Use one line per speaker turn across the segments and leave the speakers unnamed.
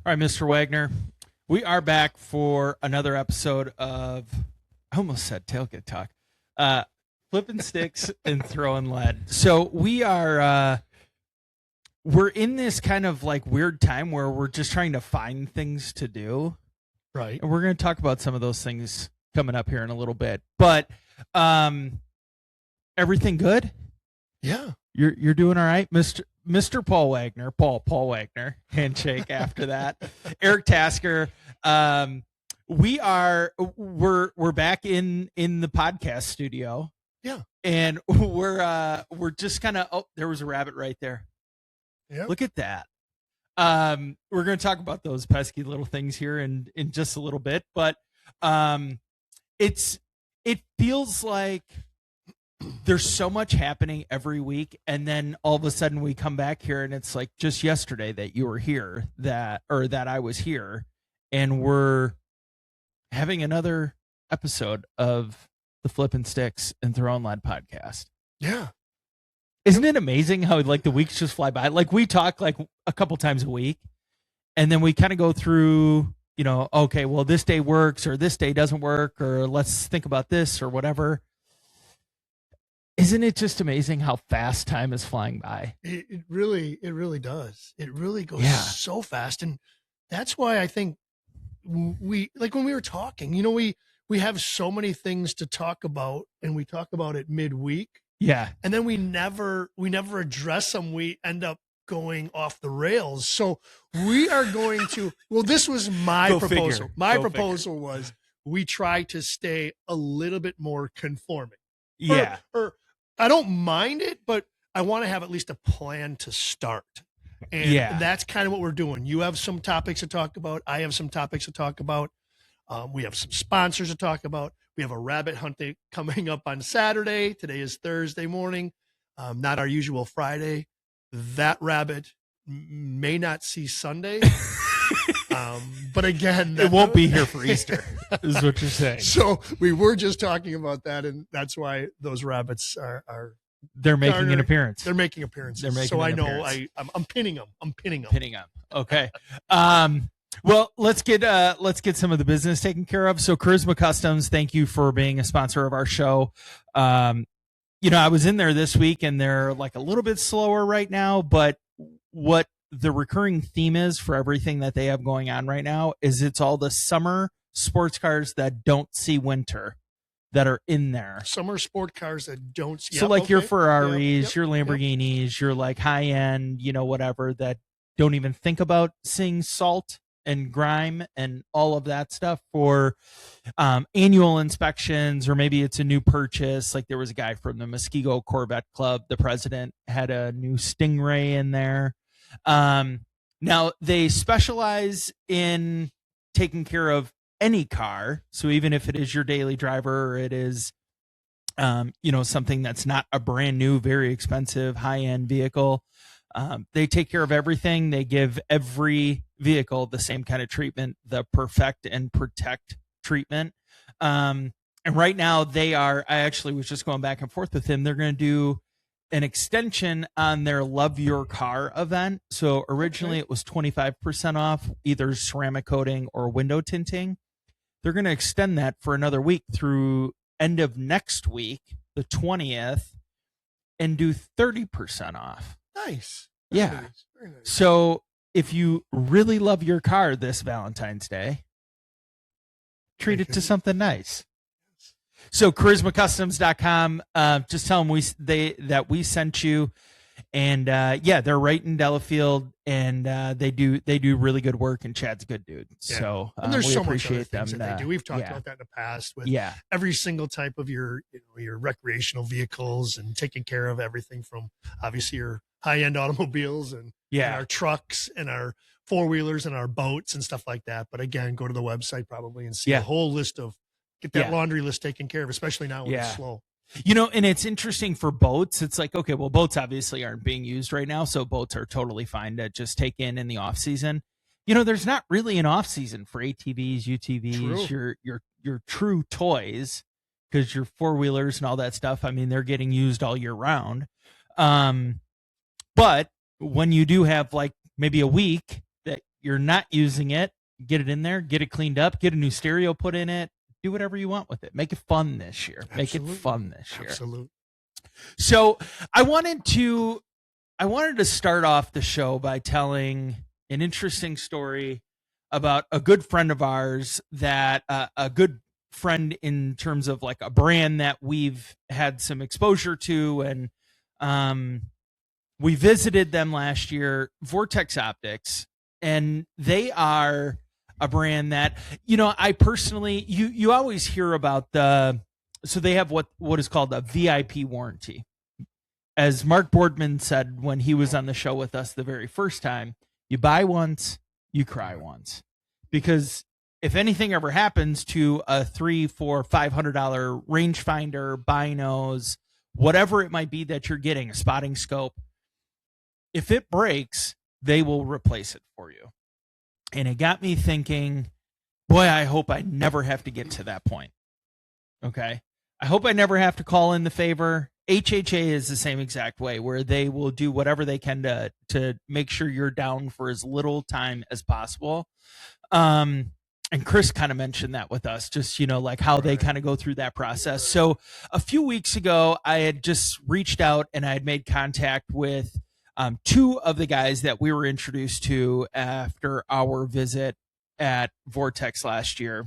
All right, Mr. Wagner, we are back for another episode of, I almost said tailgate talk, flipping sticks and throwing lead. So we're in this kind of like weird time where we're just trying to find things to do.
Right.
And we're going to talk about some of those things coming up here in a little bit. But everything good?
Yeah.
You're doing all right, Mr. Paul Wagner, Paul Wagner, handshake after that. Erik Tasker. We're back in the podcast studio.
Yeah.
And we're just kind of, there was a rabbit right there.
Yeah.
Look at that. We're going to talk about those pesky little things here in just a little bit, but it feels like there's so much happening every week, and then all of a sudden we come back here and it's like just yesterday that you were here, that I was here, and we're having another episode of the Flippin' Sticks and Throwing Lead podcast.
Yeah.
Isn't it amazing how like the weeks just fly by? Like we talk like a couple times a week, and then we kind of go through, okay, well, this day works or this day doesn't work, or let's think about this or whatever. Isn't it just amazing how fast time is flying by?
It really does. It really goes so fast. And that's why I think we, like when we were talking, we have so many things to talk about, and we talk about it midweek.
Yeah.
And then we never address them. We end up going off the rails. So we are going to, well, this was my proposal.
Figure.
My proposal was we try to stay a little bit more conforming.
Yeah.
Or I don't mind it, but I want to have at least a plan to start. And that's kind of what we're doing. You have some topics to talk about. I have some topics to talk about. We have some sponsors to talk about. We have a rabbit hunting coming up on Saturday. Today is Thursday morning, not our usual Friday. That rabbit may not see Sunday. But again,
it won't be here for Easter, is what you're saying.
So we were just talking about that, and that's why those rabbits are
they're making an appearance.
They're making appearances.
They're making
so I know
appearance.
I'm pinning them. I'm pinning them.
Pinning them. Okay. Well, let's get some of the business taken care of. So Charisma Customs, thank you for being a sponsor of our show. I was in there this week, and they're like a little bit slower right now, but what the recurring theme is for everything that they have going on right now is it's all the summer sports cars that don't see winter that are in there.
Summer sport cars that don't see.
So your Ferraris, your Lamborghinis, your like high end, whatever, that don't even think about seeing salt and grime and all of that stuff for annual inspections, or maybe it's a new purchase. Like there was a guy from the Muskego Corvette Club. The president had a new Stingray in there. Now they specialize in taking care of any car. So even if it is your daily driver, or it is, something that's not a brand new, very expensive, high-end vehicle, they take care of everything. They give every vehicle the same kind of treatment, the perfect and protect treatment. And right now I actually was just going back and forth with him. They're going to do an extension on their Love Your Car event. So originally it was 25% off, either ceramic coating or window tinting. They're going to extend that for another week through end of next week, the 20th, and do 30% off.
Nice.
Yeah.
Nice. Very nice.
So if you really love your car this Valentine's Day, treat it to something nice. So charismacustoms.com, just tell them that we sent you, and they're right in Delafield, and they do really good work, and Chad's a good dude. Yeah. So
and there's
we
so
appreciate
much other things that they do. We've talked about that in the past with every single type of your recreational vehicles, and taking care of everything from obviously your high-end automobiles and our trucks and our four-wheelers and our boats and stuff like that. But again, go to the website probably and see a whole list of. Get that laundry list taken care of, especially now when it's slow.
And it's interesting for boats. It's like, okay, well, boats obviously aren't being used right now, so boats are totally fine to just take in the off season. There's not really an off season for ATVs, UTVs, your true toys, because your four wheelers and all that stuff. I mean, they're getting used all year round. But when you do have like maybe a week that you're not using it, get it in there, get it cleaned up, get a new stereo put in it, do whatever you want with it. Make it fun this year. Make it fun this year.
Absolutely.
So I wanted to start off the show by telling an interesting story about a good friend of ours that a good friend in terms of like a brand that we've had some exposure to, and we visited them last year, Vortex Optics, and they are a brand that, you know, I personally, you always hear about so they have what is called a VIP warranty. As Mark Boardman said when he was on the show with us the very first time, you buy once, you cry once. Because if anything ever happens to a $300, $400, $500 rangefinder, binos, whatever it might be that you're getting, a spotting scope, if it breaks, they will replace it for you. And it got me thinking, boy, I hope I never have to get to that point. Okay. I hope I never have to call in the favor. HHA is the same exact way, where they will do whatever they can to make sure you're down for as little time as possible. And Chris kind of mentioned that with us, just, you know, like how they kind of go through that process. So a few weeks ago, I had just reached out and I had made contact with two of the guys that we were introduced to after our visit at Vortex last year.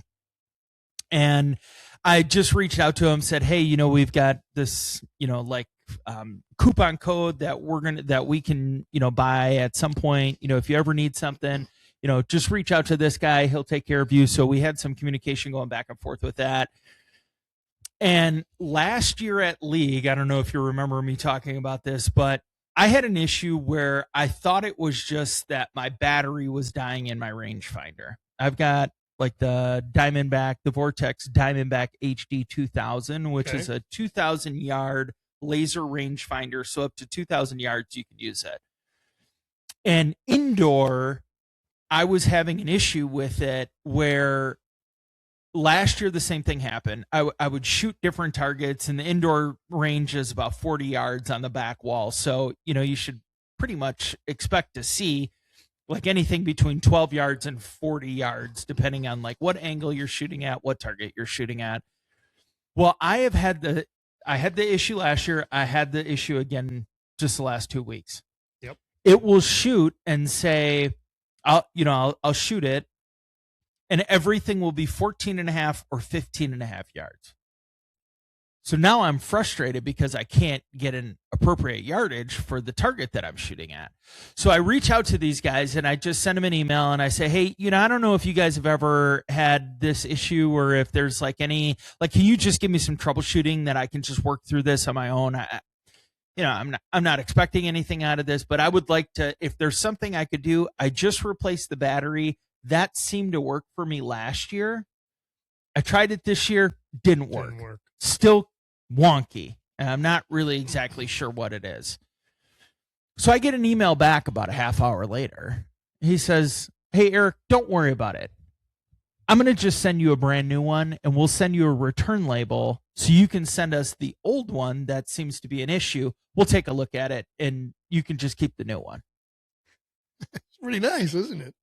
And I just reached out to him, said, hey, you know, we've got this, you know, like coupon code that we can, you know, buy at some point. You know, if you ever need something, you know, just reach out to this guy. He'll take care of you. So we had some communication going back and forth with that. And last year at League, I don't know if you remember me talking about this, but I had an issue where I thought it was just that my battery was dying in my rangefinder. I've got like the Vortex Diamondback HD 2000, which is a 2,000 yard laser rangefinder. So up to 2,000 yards, you can use it. And indoor, I was having an issue with it where last year the same thing happened. I would shoot different targets, and the indoor range is about 40 yards on the back wall. So, you know, you should pretty much expect to see like anything between 12 yards and 40 yards, depending on like what angle you're shooting at, what target you're shooting at. Well, I had the issue last year. I had the issue again just the last 2 weeks.
Yep.
It will shoot and say, I'll shoot it, and everything will be 14.5 or 15.5 yards. So now I'm frustrated because I can't get an appropriate yardage for the target that I'm shooting at. So I reach out to these guys and I just send them an email and I say, hey, you know, I don't know if you guys have ever had this issue or if there's like can you just give me some troubleshooting that I can just work through this on my own? I'm not expecting anything out of this, but I would like to, if there's something I could do. I just replaced the battery. That seemed to work for me last year. I tried it this year. Didn't work. Still wonky. And I'm not really exactly sure what it is. So I get an email back about a half hour later. He says, hey, Eric, don't worry about it. I'm going to just send you a brand new one, and we'll send you a return label so you can send us the old one that seems to be an issue. We'll take a look at it, and you can just keep the new one.
It's pretty nice, isn't it?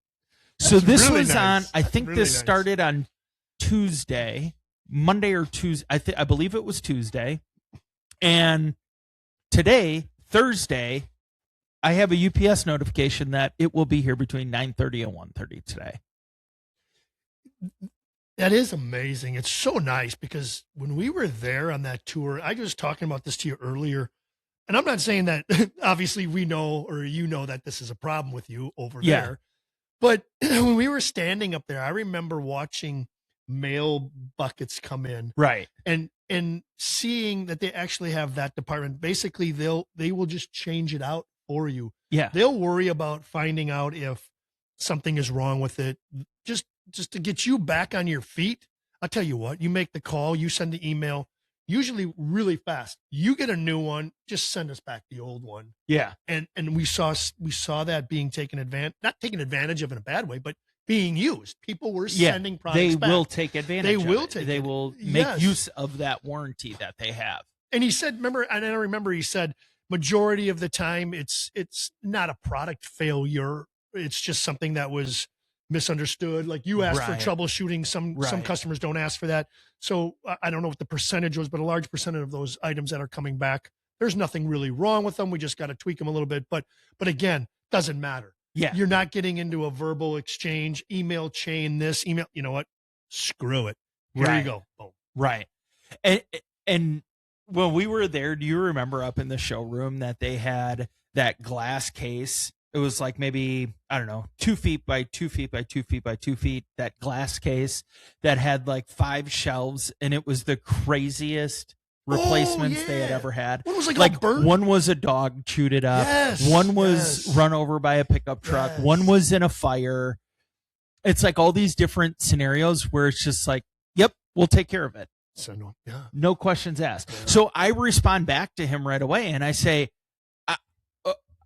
So this really was nice. I think really this started on Tuesday, Monday or Tuesday. I believe it was Tuesday. And today, Thursday, I have a UPS notification that it will be here between 9:30 and 1:30 today.
That is amazing. It's so nice because when we were there on that tour, I was talking about this to you earlier, and I'm not saying that obviously we know, or you know, that this is a problem with you over there. But when we were standing up there, I remember watching mail buckets come in.
Right.
And seeing that they actually have that department. Basically, they will just change it out for you.
Yeah.
They'll worry about finding out if something is wrong with it. Just to get you back on your feet. I'll tell you what, you make the call, you send the email, usually really fast. You get a new one, just send us back the old one.
Yeah.
And we saw that being not taken advantage of in a bad way, but being used. People were sending products back.
They will take advantage of it. They will make use of that warranty that they have.
And he said, he said, majority of the time it's not a product failure. It's just something that was misunderstood. Like you asked for
Right.
troubleshooting. Some customers don't ask for that. So I don't know what the percentage was, but a large percentage of those items that are coming back, there's nothing really wrong with them. We just got to tweak them a little bit. But again, doesn't matter.
Yeah.
You're not getting into a verbal exchange, email chain, this email, you know what? Screw it. Here you go. Boom.
Right. And when we were there, do you remember up in the showroom that they had that glass case? It was like maybe, I don't know, 2 feet by 2 feet by 2 feet by 2 feet, that glass case that had like 5 shelves, and it was the craziest replacements they had ever had.
One was like
one was a dog chewed it up.
Yes,
one was run over by a pickup truck.
Yes.
One was in a fire. It's like all these different scenarios where it's just like, yep, we'll take care of it.
So
no questions asked. Yeah. So I respond back to him right away and I say,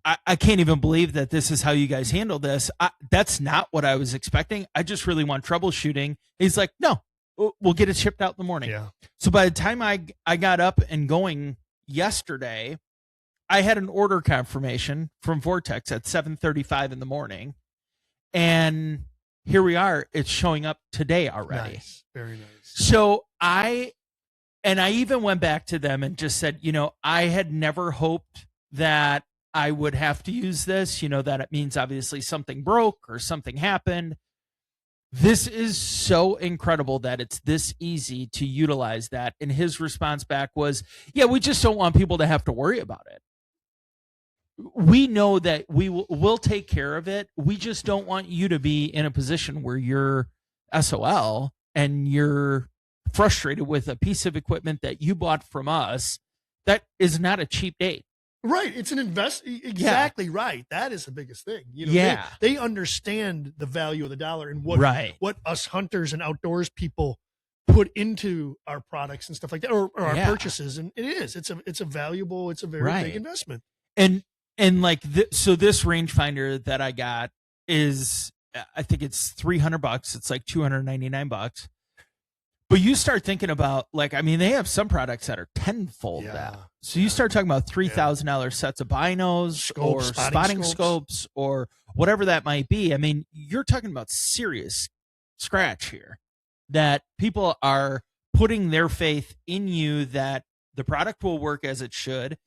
I can't even believe that this is how you guys handle this. That's not what I was expecting. I just really want troubleshooting. He's like, no, we'll get it shipped out in the morning.
Yeah.
So by the time I got up and going yesterday, I had an order confirmation from Vortex at 7:35 in the morning. And here we are. It's showing up today already.
Nice. Very nice.
So I even went back to them and just said, I had never hoped that I would have to use this, that it means obviously something broke or something happened. This is so incredible that it's this easy to utilize that. And his response back was, yeah, we just don't want people to have to worry about it. We know that we'll take care of it. We just don't want you to be in a position where you're SOL and you're frustrated with a piece of equipment that you bought from us that is not a cheap date.
Right. It's an exactly right. That is the biggest thing. They understand the value of the dollar and what us hunters and outdoors people put into our products and stuff like that, or our purchases. And it's a valuable, it's a very big investment.
And like, so this rangefinder that I got is, I think it's $300. It's like $299. But you start thinking about, like, I mean, they have some products that are tenfold that. So you start talking about $3,000 sets of binos or spotting scopes or whatever that might be. I mean, you're talking about serious scratch here, that people are putting their faith in you that the product will work as it should,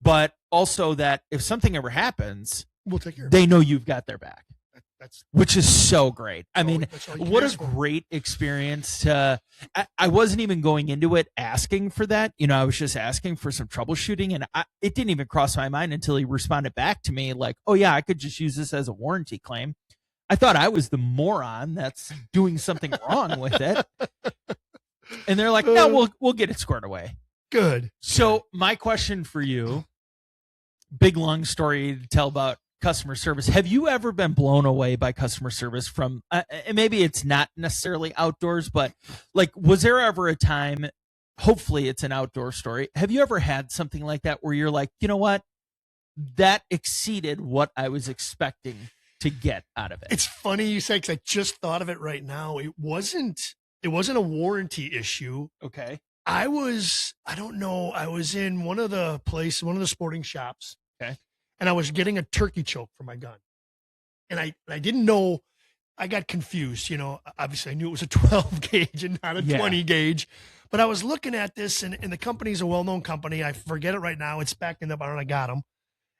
but also that if something ever happens,
we'll take care of it.
They know you've got their back. Which is so great. I mean, what a great experience to, I wasn't even going into it asking for that. I was just asking for some troubleshooting, and it didn't even cross my mind until he responded back to me like, oh yeah, I could just use this as a warranty claim. I thought I was the moron that's doing something wrong with it. And they're like, no, we'll get it squared away.
Good.
So my question for you, big long story to tell about customer service. Have you ever been blown away by customer service from, maybe it's not necessarily outdoors, but like, was there ever a time, hopefully it's an outdoor story, have you ever had something like that where you're like, you know what, that exceeded what I was expecting to get out of it?
It's funny you say, because I just thought of it right now. It wasn't a warranty issue.
Okay.
I was in one of the sporting shops.
Okay.
And I was getting a turkey choke for my gun. And I didn't know, I got confused. Obviously I knew it was a 12 gauge and not a 20 gauge. But I was looking at this, and the company's a well-known company. I forget it right now. It's back in the barn. I got them.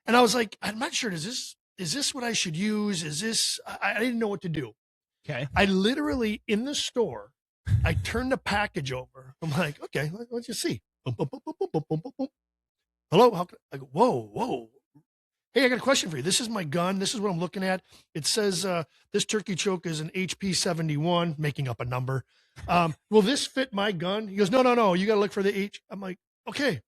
And I was like, I'm not sure. Is this what I should use? I didn't know what to do.
Okay.
I literally, in the store, I turned the package over. I'm like, okay, let's just see. Boom, boom, boom, boom, boom, boom, boom, boom. Hello? I go, whoa. Hey, I got a question for you. This is my gun. This is what I'm looking at. It says this turkey choke is an HP 71, making up a number. Will this fit my gun? He goes, no. You got to look for the H. I'm like, okay.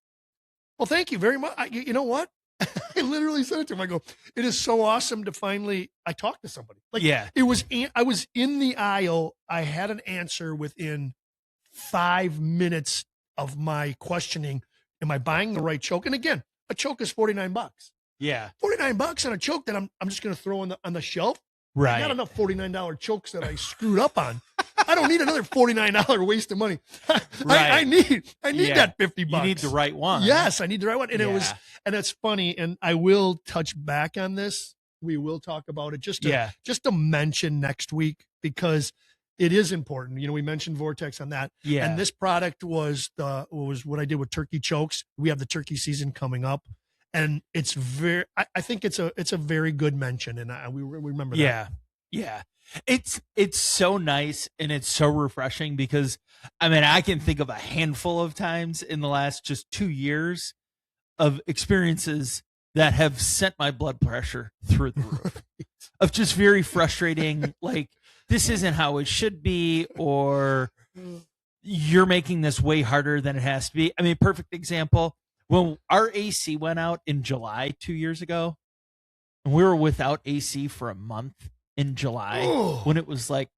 Well, thank you very much. You know what? I literally said it to him. I go, it is so awesome to finally, I talked to somebody. I was in the aisle. I had an answer within 5 minutes of my questioning. Am I buying the right choke? And again, a choke is $49.
Yeah.
$49 on a choke that I'm just going to throw on the shelf.
Right.
I got enough $49 chokes that I screwed up on. I don't need another $49 waste of money.
Right.
I need that $50.
You need the right one.
Yes, I need the right one. And and it's funny, and I will touch back on this. will talk about it just to mention next week, because it is important. We mentioned Vortex on that.
Yeah.
And this product was what I did with turkey chokes. We have the turkey season coming up, and it's I think it's a very good mention, and we remember that.
Yeah. Yeah. It's so nice and it's so refreshing, because I can think of a handful of times in the last just 2 years of experiences that have sent my blood pressure through the roof of just very frustrating, like, this isn't how it should be, or you're making this way harder than it has to be. Perfect example. When our AC went out in July 2 years ago, and we were without AC for a month in July, when it was like,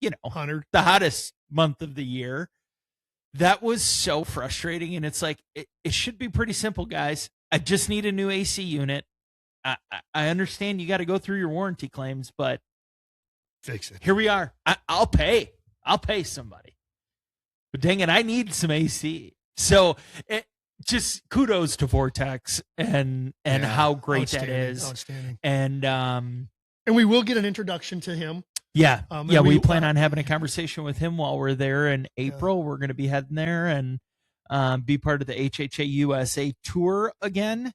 100,
the hottest month of the year. That was so frustrating. And it's like, it should be pretty simple, guys. I just need a new AC unit. I understand you got to go through your warranty claims, but
fix it.
Here we are. I'll pay somebody. But dang it, I need some AC. So just kudos to Vortex and how great that is.
Outstanding.
And
we will get an introduction to him.
Yeah. We plan on having a conversation with him while we're there in April. We're going to be heading there and be part of the HHA USA tour again,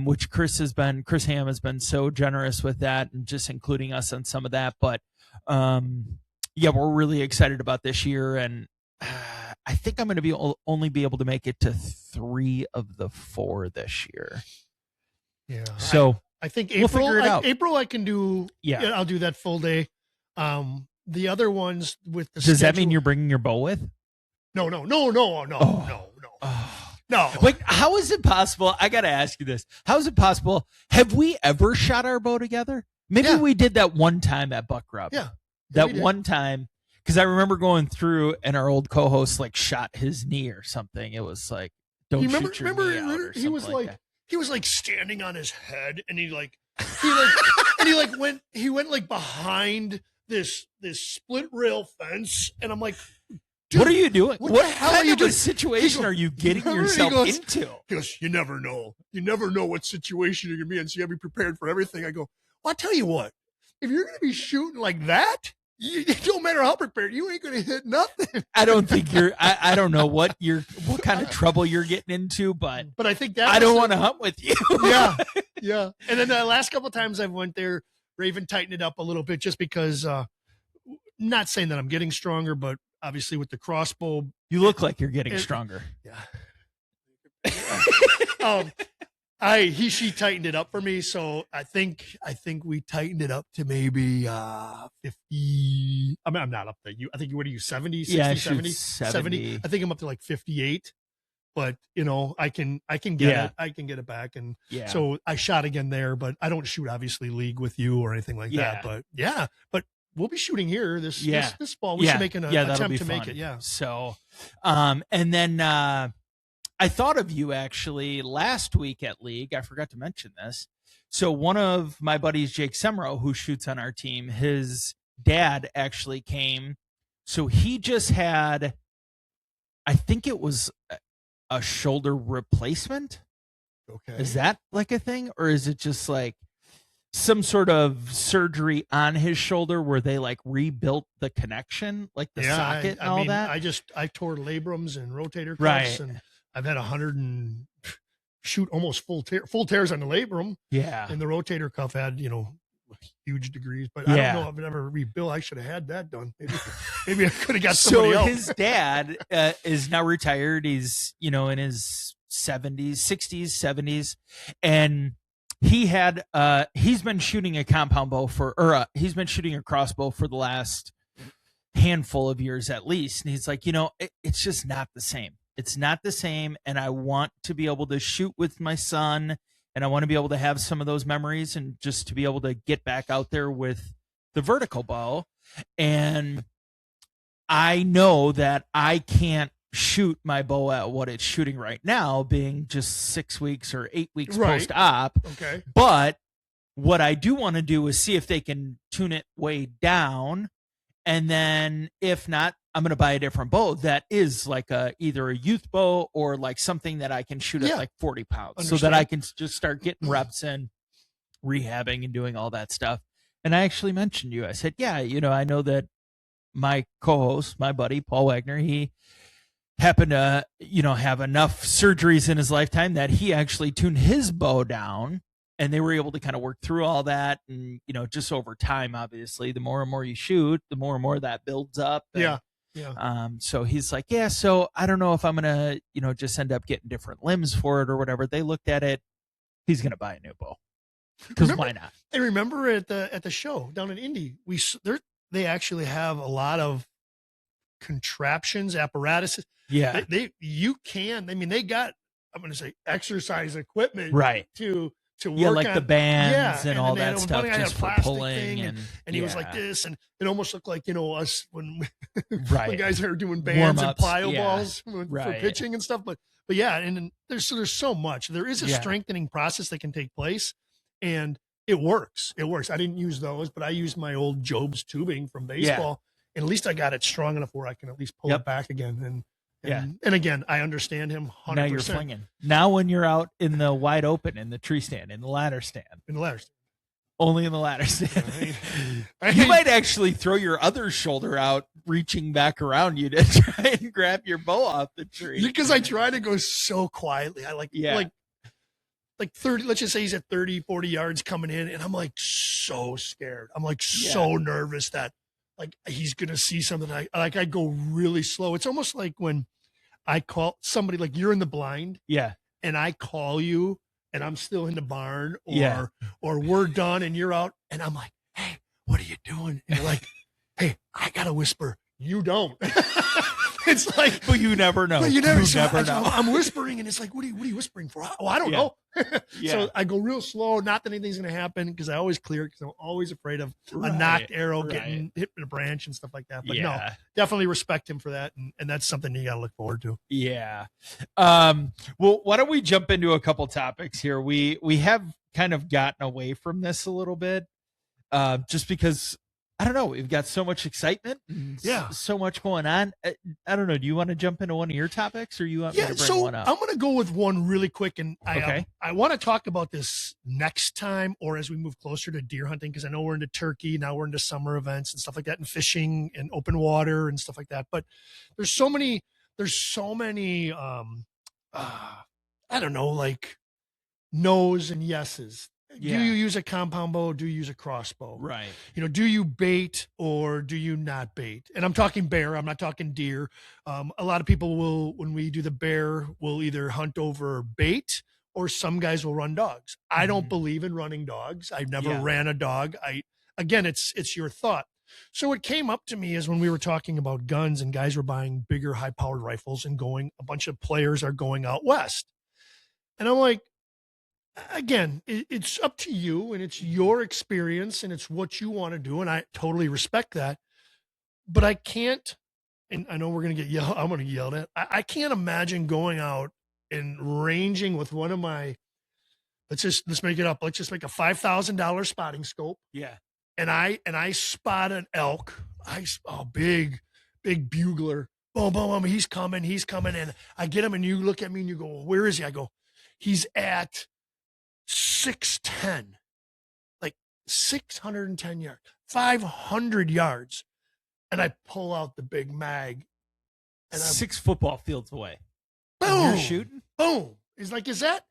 which Chris Ham has been so generous with that and just including us on some of that. But we're really excited about this year. And I think I'm going to only be able to make it to 3 of the 4 this year.
Yeah.
So
I think
we'll figure it out.
April I can do. Yeah, I'll do that full day. The other ones with the
Does that mean you're bringing your bow with?
No.
Wait, how is it possible? I got to ask you this. How is it possible? Have we ever shot our bow together? Maybe we did that one time at Buck Rub.
Yeah.
That one time, because I remember going through and our old co-host shot his knee or something. It was like, don't shoot your knee out or
he was
like that.
He was standing on his head, and he went behind this split rail fence, and I'm like, dude,
what are you doing?
What the hell are you doing?
Situation are you getting yourself into?
He goes, you never know what situation you're gonna be in, so you gotta be prepared for everything. I go, well, I'll tell you what, if you're gonna be shooting like that, it don't matter how prepared, you ain't gonna hit nothing.
I don't think I don't know what kind of trouble you're getting into, but
I think that
I don't want to hunt with you.
Yeah. And then the last couple of times I went there, Raven tightened it up a little bit, just because, not saying that I'm getting stronger, but obviously with the crossbow,
you look like you're getting stronger.
Yeah. She tightened it up for me, so I think we tightened it up to maybe 50. I'm not up there. I think, what are you, 70, 60, 70? I think I'm up to 58. But I can get it. I can get it back, and so I shot again there. But I don't shoot obviously league with you or anything like that. But we'll be shooting here this fall. We should make an attempt to make it. Yeah.
So, and then I thought of you actually last week at league. I forgot to mention this. So one of my buddies, Jake Semro, who shoots on our team, his dad actually came. So he just had, I think it was a shoulder replacement.
Okay.
Is that a thing, or is it just some sort of surgery on his shoulder where they rebuilt the connection, the socket and all that?
I tore labrums and rotator cuffs, and I've had almost full tears on the labrum.
Yeah.
And the rotator cuff had, huge degrees, but I don't know if I've ever rebuilt. I should have had that done. Maybe I could have got somebody else.
So his dad is now retired. He's, in his 60s, 70s. And he's been shooting a compound bow he's been shooting a crossbow for the last handful of years at least. And he's like, it's just not the same. It's not the same. And I want to be able to shoot with my son, and I want to be able to have some of those memories, and just to be able to get back out there with the vertical bow. And I know that I can't shoot my bow at what it's shooting right now, being just 6 weeks or 8 weeks post-op.
Okay.
But what I do want to do is see if they can tune it way down. And then if not, I'm going to buy a different bow that is either a youth bow or something that I can shoot at 40 pounds. Understand. So that I can just start getting reps in rehabbing and doing all that stuff. And I actually mentioned you. I said, yeah, I know that my co-host, my buddy, Paul Wagner, he happened to, have enough surgeries in his lifetime that he actually tuned his bow down, and they were able to kind of work through all that. And, just over time, obviously, the more and more you shoot, the more and more that builds up. And,
yeah.
So he's like, yeah, so I don't know if I'm going to, just end up getting different limbs for it or whatever. They looked at it. He's going to buy a new bow. Because why not?
I remember at the show down in Indy, they actually have a lot of contraptions, apparatuses.
Yeah.
They got, I'm going to say, exercise equipment,
right,
to work
like
on
the bands and all that stuff, just for pulling
thing, and he was like this, and it almost looked like us when
right,
when guys are doing bands and plyo balls for
right,
pitching and stuff. But yeah, and there's so much. There is a strengthening process that can take place, and it works. I didn't use those, but I used my old Job's tubing from baseball, and at least I got it strong enough where I can at least pull it back again. And again, I understand him 100%.
Now you're flinging. Now when you're out in the wide open, in the tree stand, in the ladder stand. Only in the ladder stand. You might actually throw your other shoulder out, reaching back around you to try and grab your bow off the tree.
Because I try to go so quietly. I like 30, let's just say he's at 30, 40 yards coming in, and I'm like so scared. I'm like so nervous that like he's going to see something. I go really slow. It's almost like when I call somebody, like you're in the blind, and I call you, and I'm still in the barn, or we're done and you're out, and I'm like, hey, what are you doing? And you're like, hey, I gotta whisper. You don't. It's like,
but you never know.
But you never know. I'm whispering, and it's like, what are you whispering for? Oh, I don't know. So I go real slow. Not that anything's going to happen, because I always clear, because I'm always afraid of a knocked arrow getting hit in a branch and stuff like that. But no, definitely respect him for that, and that's something you got to look forward to.
Yeah. Well, why don't we jump into a couple topics here? We have kind of gotten away from this a little bit, just because, I don't know, we've got so much excitement, and so much going on. I don't know. Do you want to jump into one of your topics, or you want me to bring one up?
I'm going to go with one really quick, and I want to talk about this next time, or as we move closer to deer hunting, because I know we're into turkey, now we're into summer events and stuff like that, and fishing and open water and stuff like that. But there's so many, I don't know, like no's and yeses. Do you use a compound bow? Do you use a crossbow?
Right.
Do you bait or do you not bait? And I'm talking bear. I'm not talking deer. A lot of people will, when we do the bear, will either hunt over bait, or some guys will run dogs. I don't believe in running dogs. I've never ran a dog. Again, it's your thought. So what came up to me is when we were talking about guns, and guys were buying bigger, high-powered rifles, and a bunch of players are going out west. And I'm like, again, it's up to you, and it's your experience, and it's what you want to do, and I totally respect that. But I can't, and I know we're going to get yelled, I'm going to get yelled at. I can't imagine going out and ranging with one of my, let's make it up. Let's just make a $5,000 spotting scope.
Yeah.
And I spot an elk. Big bugler. Boom, boom, boom. He's coming. And I get him, and you look at me and you go, where is he? I go, he's at 610, like 610 yards, 500 yards. And I pull out the big mag, and
6 football fields away.
Boom.
You're shooting?
Boom. He's like, is that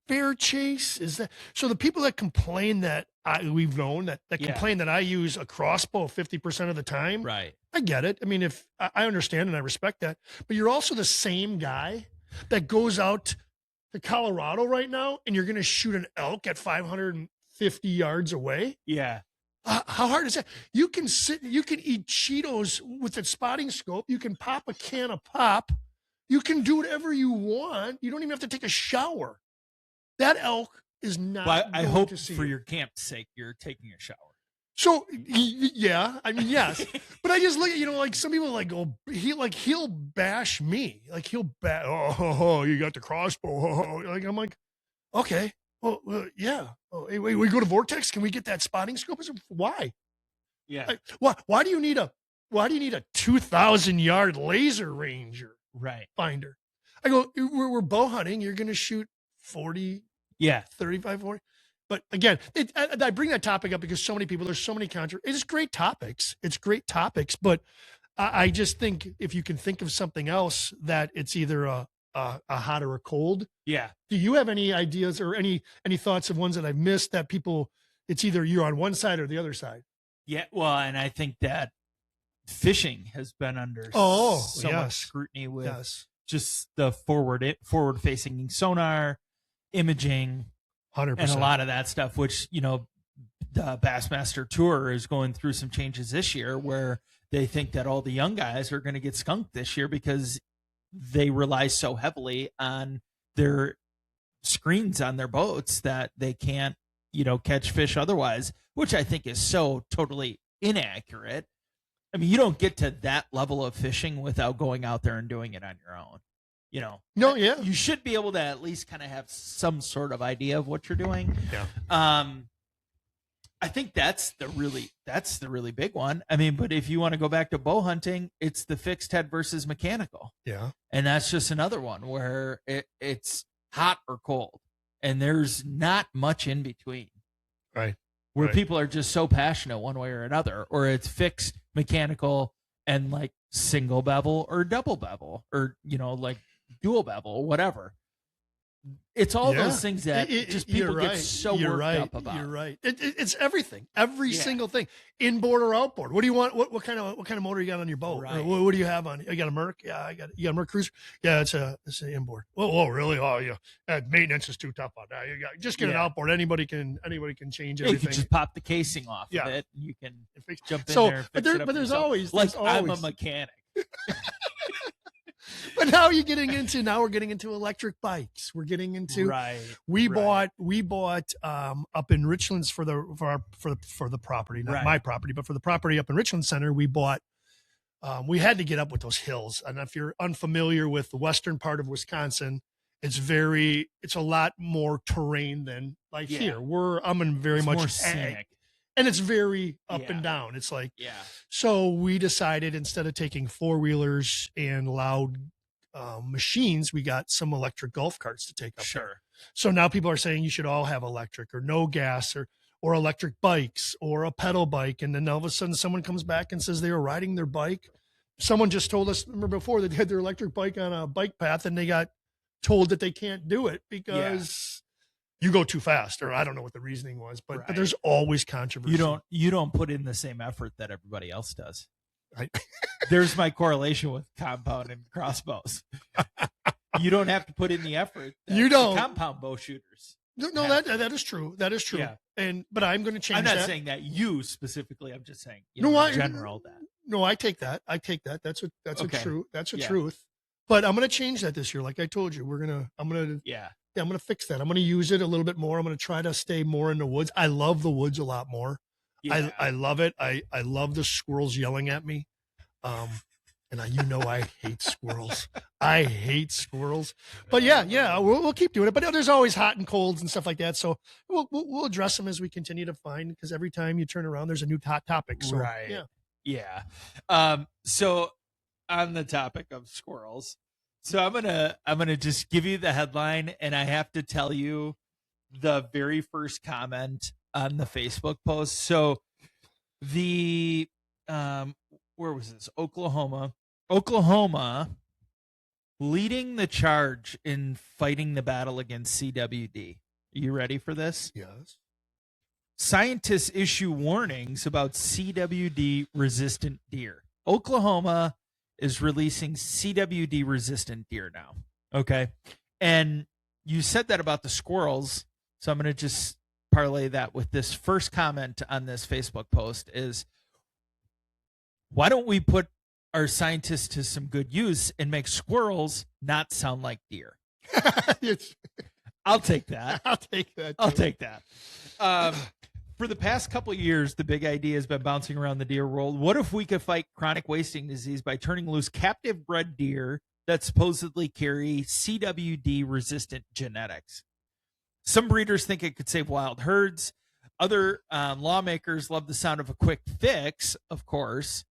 fair chase? Is that so? The people that complain that we've known that complain that I use a crossbow 50% of the time.
Right.
I get it. I mean, if I understand and I respect that, but you're also the same guy that goes out to Colorado right now, and you're going to shoot an elk at 550 yards away.
Yeah.
How hard is that? You can eat Cheetos with that spotting scope. You can pop a can of pop. You can do whatever you want. You don't even have to take a shower. That elk is not.
Well, I hope for your camp's sake, you're taking a shower.
So yeah, I mean, yes, but I just look at, like some people he'll bash me, like he'll oh, you got the crossbow, like I'm like, okay, well yeah, hey, wait, we go to Vortex, can we get that spotting scope? I said, why?
Yeah,
why do you need a 2,000 yard laser ranger
finder?
I go, we're bow hunting, you're gonna shoot 40
Yeah.
35, 40. But again, I bring that topic up because so many people, there's so many it's great topics. It's great topics, but I just think if you can think of something else that it's either a hot or a cold.
Yeah.
Do you have any ideas or any thoughts of ones that I've missed that people, it's either you're on one side or the other side?
Yeah. Well, and I think that fishing has been under so much scrutiny with just the forward facing sonar, imaging,
100%.
and a lot of that stuff, which, you know, the Bassmaster Tour is going through some changes this year where they think that all the young guys are going to get skunked this year because they rely so heavily on their screens on their boats that they can't, you know, catch fish otherwise, which I think is so totally inaccurate. I mean, you don't get to that level of fishing without going out there and doing it on your own. You know,
no, yeah,
you should be able to at least kind of have some sort of idea of what you're doing.
Yeah.
I think that's the really big one. I mean, but if you want to go back to bow hunting, it's the fixed head versus mechanical.
Yeah.
And that's just another one where it's hot or cold and there's not much in between.
Right.
Where people are just so passionate one way or another, or it's fixed, mechanical, and like single bevel or double bevel or, you know, like dual bevel, whatever. It's all those things that just people get so worked up about.
You're right. It's everything, every single thing, inboard or outboard. What do you want? What kind of motor you got on your boat?
Right.
What do you have on? You got a Merc? Yeah, you got a Merc Cruiser? Yeah, it's an inboard. Oh, really? Oh, yeah. Maintenance is too tough on that. You got just get an outboard. Anybody can change everything.
You can just pop the casing off of it. And you can jump in there.
But there's always
I'm a mechanic.
But now we're getting into electric bikes. We're getting into we bought up in Richlands for the property, not my property, but for the property up in Richland Center, we bought we had to get up with those hills. And if you're unfamiliar with the western part of Wisconsin, it's a lot more terrain than like here. I'm in very much
more scenic.
And it's very up and down. It's like, so we decided instead of taking 4-wheelers and loud machines, we got some electric golf carts to take up there. So now people are saying you should all have electric or no gas or electric bikes or a pedal bike. And then all of a sudden someone comes back and says they were riding their bike. Someone just told us, remember before, they had their electric bike on a bike path and they got told that they can't do it because you go too fast, or I don't know what the reasoning was, but there's always controversy.
You don't put in the same effort that everybody else does. There's my correlation with compound and crossbows. You don't have to put in the effort. You don't. The compound bow shooters.
No, that is true. That is true. Yeah. But I'm going to change that.
I'm not saying that you specifically. I'm just saying in general that.
No, I take that. That's a truth. But I'm going to change that this year. Like I told you, I'm going to fix that. I'm going to use it a little bit more. I'm going to try to stay more in the woods. I love the woods a lot more. Yeah. I love it. I love the squirrels yelling at me. And I hate squirrels. I hate squirrels. But we'll keep doing it. But there's always hot and colds and stuff like that. So we'll address them as we continue to find, because every time you turn around, there's a new hot topic. So,
Yeah. So on the topic of squirrels, so I'm gonna just give you the headline, and I have to tell you the very first comment on the Facebook post. So the where was this? Oklahoma leading the charge in fighting the battle against CWD. Are you ready for this?
Yes.
Scientists issue warnings about CWD resistant deer. Oklahoma is releasing CWD resistant deer now. Okay. And you said that about the squirrels. So I'm going to just parlay that with this first comment on this Facebook post is, why don't we put our scientists to some good use and make squirrels not sound like deer? I'll take that. I'll take that. For the past couple of years, the big idea has been bouncing around the deer world. What if we could fight chronic wasting disease by turning loose captive bred deer that supposedly carry CWD-resistant genetics? Some breeders think it could save wild herds. Other lawmakers love the sound of a quick fix, of course.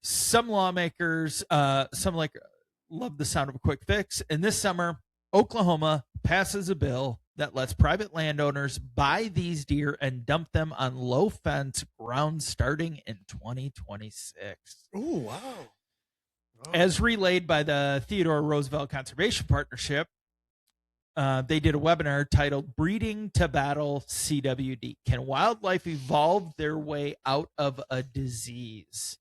Some lawmakers, love the sound of a quick fix. And this summer, Oklahoma passes a bill that lets private landowners buy these deer and dump them on low fence grounds starting in 2026.
Oh, wow.
As relayed by the Theodore Roosevelt Conservation Partnership, they did a webinar titled Breeding to Battle CWD. Can wildlife evolve their way out of a disease?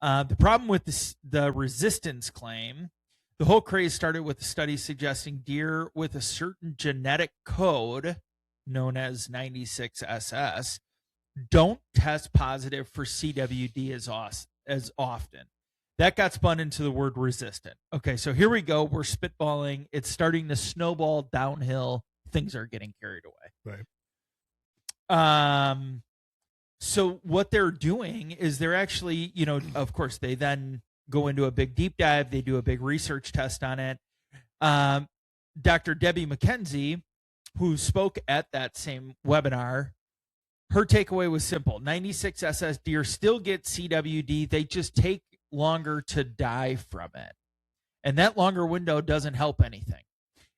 The problem with the resistance claim, the whole craze started with a study suggesting deer with a certain genetic code known as 96SS don't test positive for CWD as often. That got spun into the word resistant. Okay, so here we go. We're spitballing. It's starting to snowball downhill. Things are getting carried away.
Right.
So what they're doing is they're actually, of course, they then go into a big deep dive. They do a big research test on it. Dr. Debbie McKenzie, who spoke at that same webinar, her takeaway was simple. 96SS deer still get CWD. They just take longer to die from it. And that longer window doesn't help anything.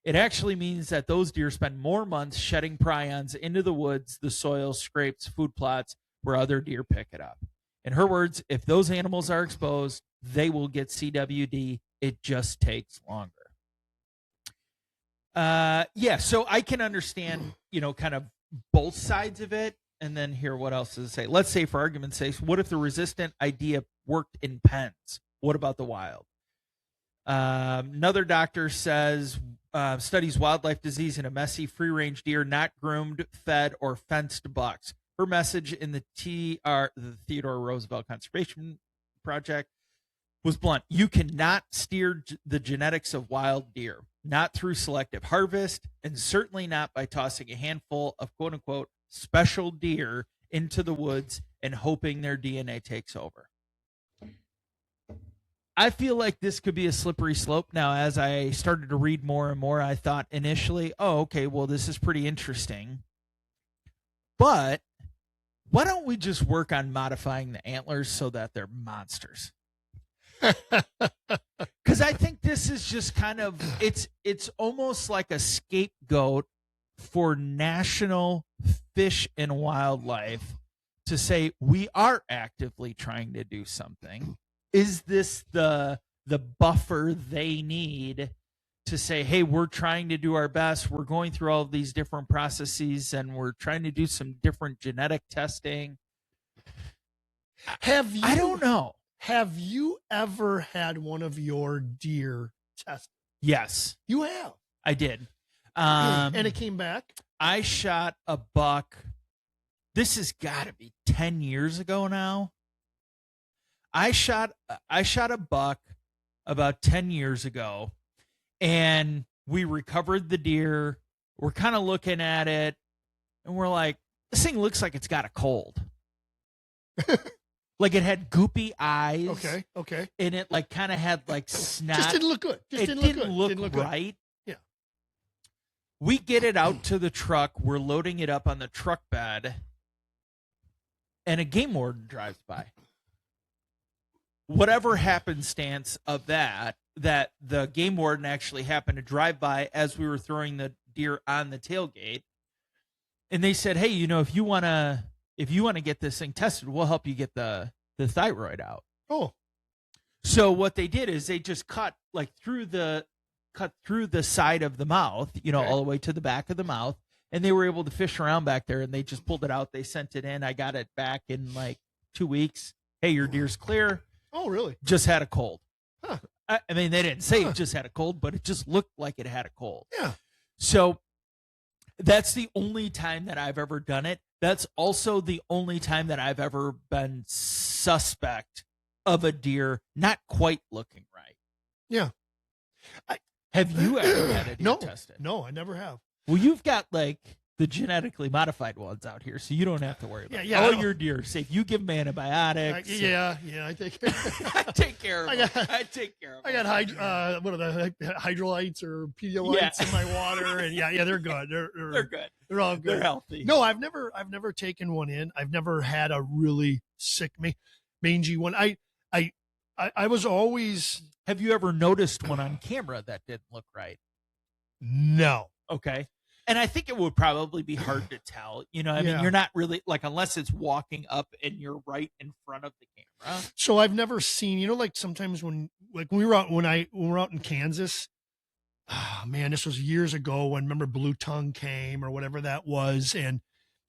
It actually means that those deer spend more months shedding prions into the woods, the soil, scrapes, food plots, where other deer pick it up. In her words, if those animals are exposed, they will get CWD. It just takes longer. So I can understand, kind of both sides of it. And then here, what else does it say? Let's say, for argument's sake, what if the resistant idea worked in pens? What about the wild? Another doctor says, studies wildlife disease in a messy, free-range deer, not groomed, fed, or fenced bucks. Her message in the Theodore Roosevelt Conservation Project was blunt. You cannot steer the genetics of wild deer, not through selective harvest, and certainly not by tossing a handful of quote-unquote special deer into the woods and hoping their DNA takes over. I feel like this could be a slippery slope. Now, as I started to read more and more, I thought initially, oh, okay, well, this is pretty interesting. But why don't we just work on modifying the antlers so that they're monsters? Because I think this is just kind of, it's almost like a scapegoat for national fish and wildlife to say we are actively trying to do something. Is this the buffer they need to say, hey, we're trying to do our best. We're going through all of these different processes and we're trying to do some different genetic testing. I don't know.
Have you ever had one of your deer tested?
Yes.
You have?
I did.
And it came back?
I shot a buck. This has got to be 10 years ago now. I shot a buck about 10 years ago, and we recovered the deer. We're kind of looking at it, and we're like, this thing looks like it's got a cold. Like it had goopy eyes.
Okay.
And it like kind of had like snot.
Just didn't look good.
It didn't look right.
Yeah.
We get it out to the truck. We're loading it up on the truck bed, and a game warden drives by. Whatever happenstance of that the game warden actually happened to drive by as we were throwing the deer on the tailgate, and they said, hey, if you want to get this thing tested, we'll help you get the thyroid out.
Oh.
So what they did is they just cut through the side of the mouth, okay, all the way to the back of the mouth, and they were able to fish around back there, and they just pulled it out. They sent it in. I got it back in like 2 weeks. Hey, your deer's clear.
Oh, really?
Just had a cold.
Huh.
I mean, they didn't say it just had a cold, but it just looked like it had a cold.
Yeah.
So that's the only time that I've ever done it. That's also the only time that I've ever been suspect of a deer not quite looking right.
Yeah.
Have you ever had a deer tested?
No, I never have.
Well, you've got like the genetically modified ones out here, so you don't have to worry about it.
Yeah,
all your deer are safe. You give them antibiotics.
I take care.
I take care of them. I take care of them.
I got what are the hydrolytes or Pedialytes in my water, and they're good.
They're good.
They're all good.
They're healthy.
No, I've never taken one in. I've never had a really sick mangy one. I was always.
Have you ever noticed one on camera that didn't look right?
No.
Okay. And I think it would probably be hard to tell. You know, I mean, you're not really like, unless it's walking up and you're right in front of the camera.
So I've never seen, you know, like sometimes when we were out, when we were out in Kansas, oh man, this was years ago when, remember, blue tongue came or whatever that was. And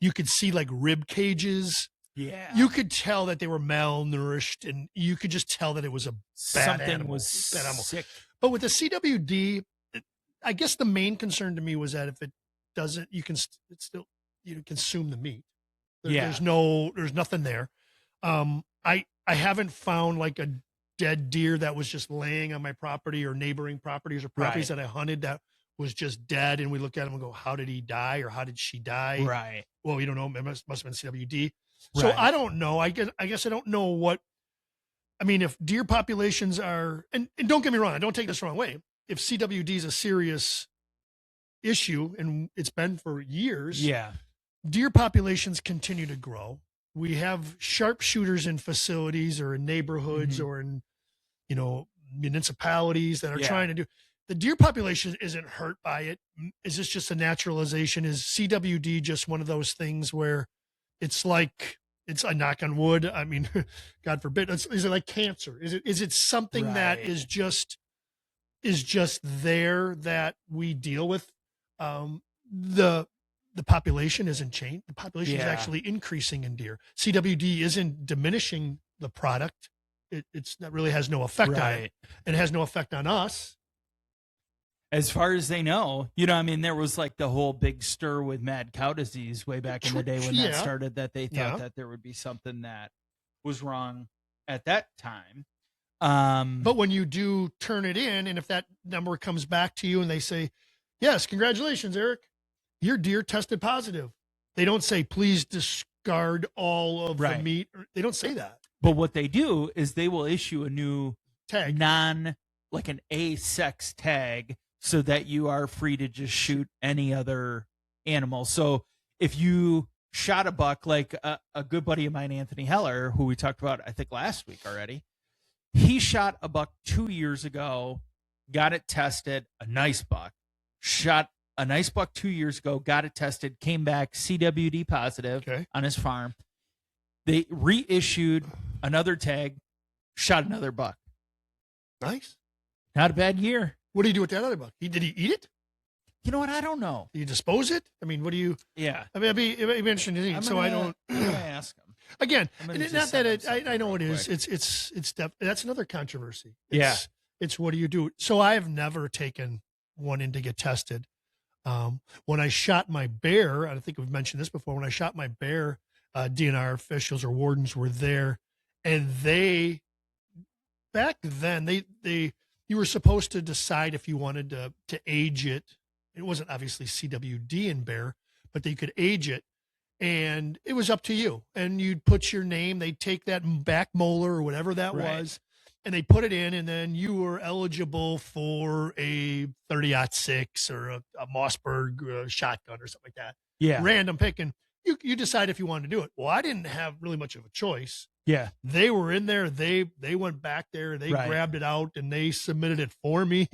you could see like rib cages.
Yeah.
You could tell that they were malnourished, and you could just tell that it was a bad animal.
Was sick.
But with the CWD, I guess the main concern to me was that if it doesn't, you can still consume the meat. There's nothing there. I haven't found like a dead deer that was just laying on my property or neighboring properties or properties that I hunted that was just dead. And we look at them and go, how did he die? Or how did she die?
Right.
Well, you don't know. It must have been CWD. So I don't know. I guess I don't know what, I mean, if deer populations are, and don't get me wrong, I don't take this the wrong way. If CWD is a serious issue, and it's been for years, deer populations continue to grow. We have sharpshooters in facilities or in neighborhoods or in, you know, municipalities that are trying to do. The deer population isn't hurt by it. Is this just a naturalization? Is CWD just one of those things where it's like, it's a knock on wood? I mean, God forbid. Is it like cancer? Is it something that is just there that we deal with? The population isn't changed. The population is actually increasing in deer. CWD isn't diminishing the product. That really has no effect on it, and it has no effect on us.
As far as they know, you know, I mean, there was like the whole big stir with mad cow disease way back in the day when that started, that they thought that there would be something that was wrong at that time.
But when you do turn it in, and if that number comes back to you and they say, yes, congratulations, Erik, your deer tested positive. They don't say, please discard all of the meat. They don't say that.
But what they do is they will issue a new
tag,
like an A-sex tag, so that you are free to just shoot any other animal. So if you shot a buck, like a good buddy of mine, Anthony Heller, who we talked about, I think last week already, he shot a buck 2 years ago, got it tested, a nice buck, shot a nice buck 2 years ago, got it tested, came back CWD positive on his farm. They reissued another tag, shot another buck.
Nice.
Not a bad year.
What do you do with that other buck? Did he eat it?
You know what? I don't know.
Do you dispose it? I mean, what do you?
Yeah.
I mean, it'd be interesting to see. So I don't.
I'm gonna ask him
again. And it's not that I know it is. It's that's another controversy. It's what do you do? So I have never taken one in to get tested. When I shot my bear, I think we've mentioned this before. When I shot my bear, DNR officials or wardens were there, and they back then you were supposed to decide if you wanted to age it. It wasn't obviously CWD in bear, but they could age it, and it was up to you. And you'd put your name, they'd take that back molar or whatever that was, and they put it in, and then you were eligible for a 30-06 or a Mossberg shotgun or something like that.
Yeah.
Random pick, and you decide if you wanted to do it. Well, I didn't have really much of a choice.
Yeah.
They were in there. They went back there. They grabbed it out and they submitted it for me.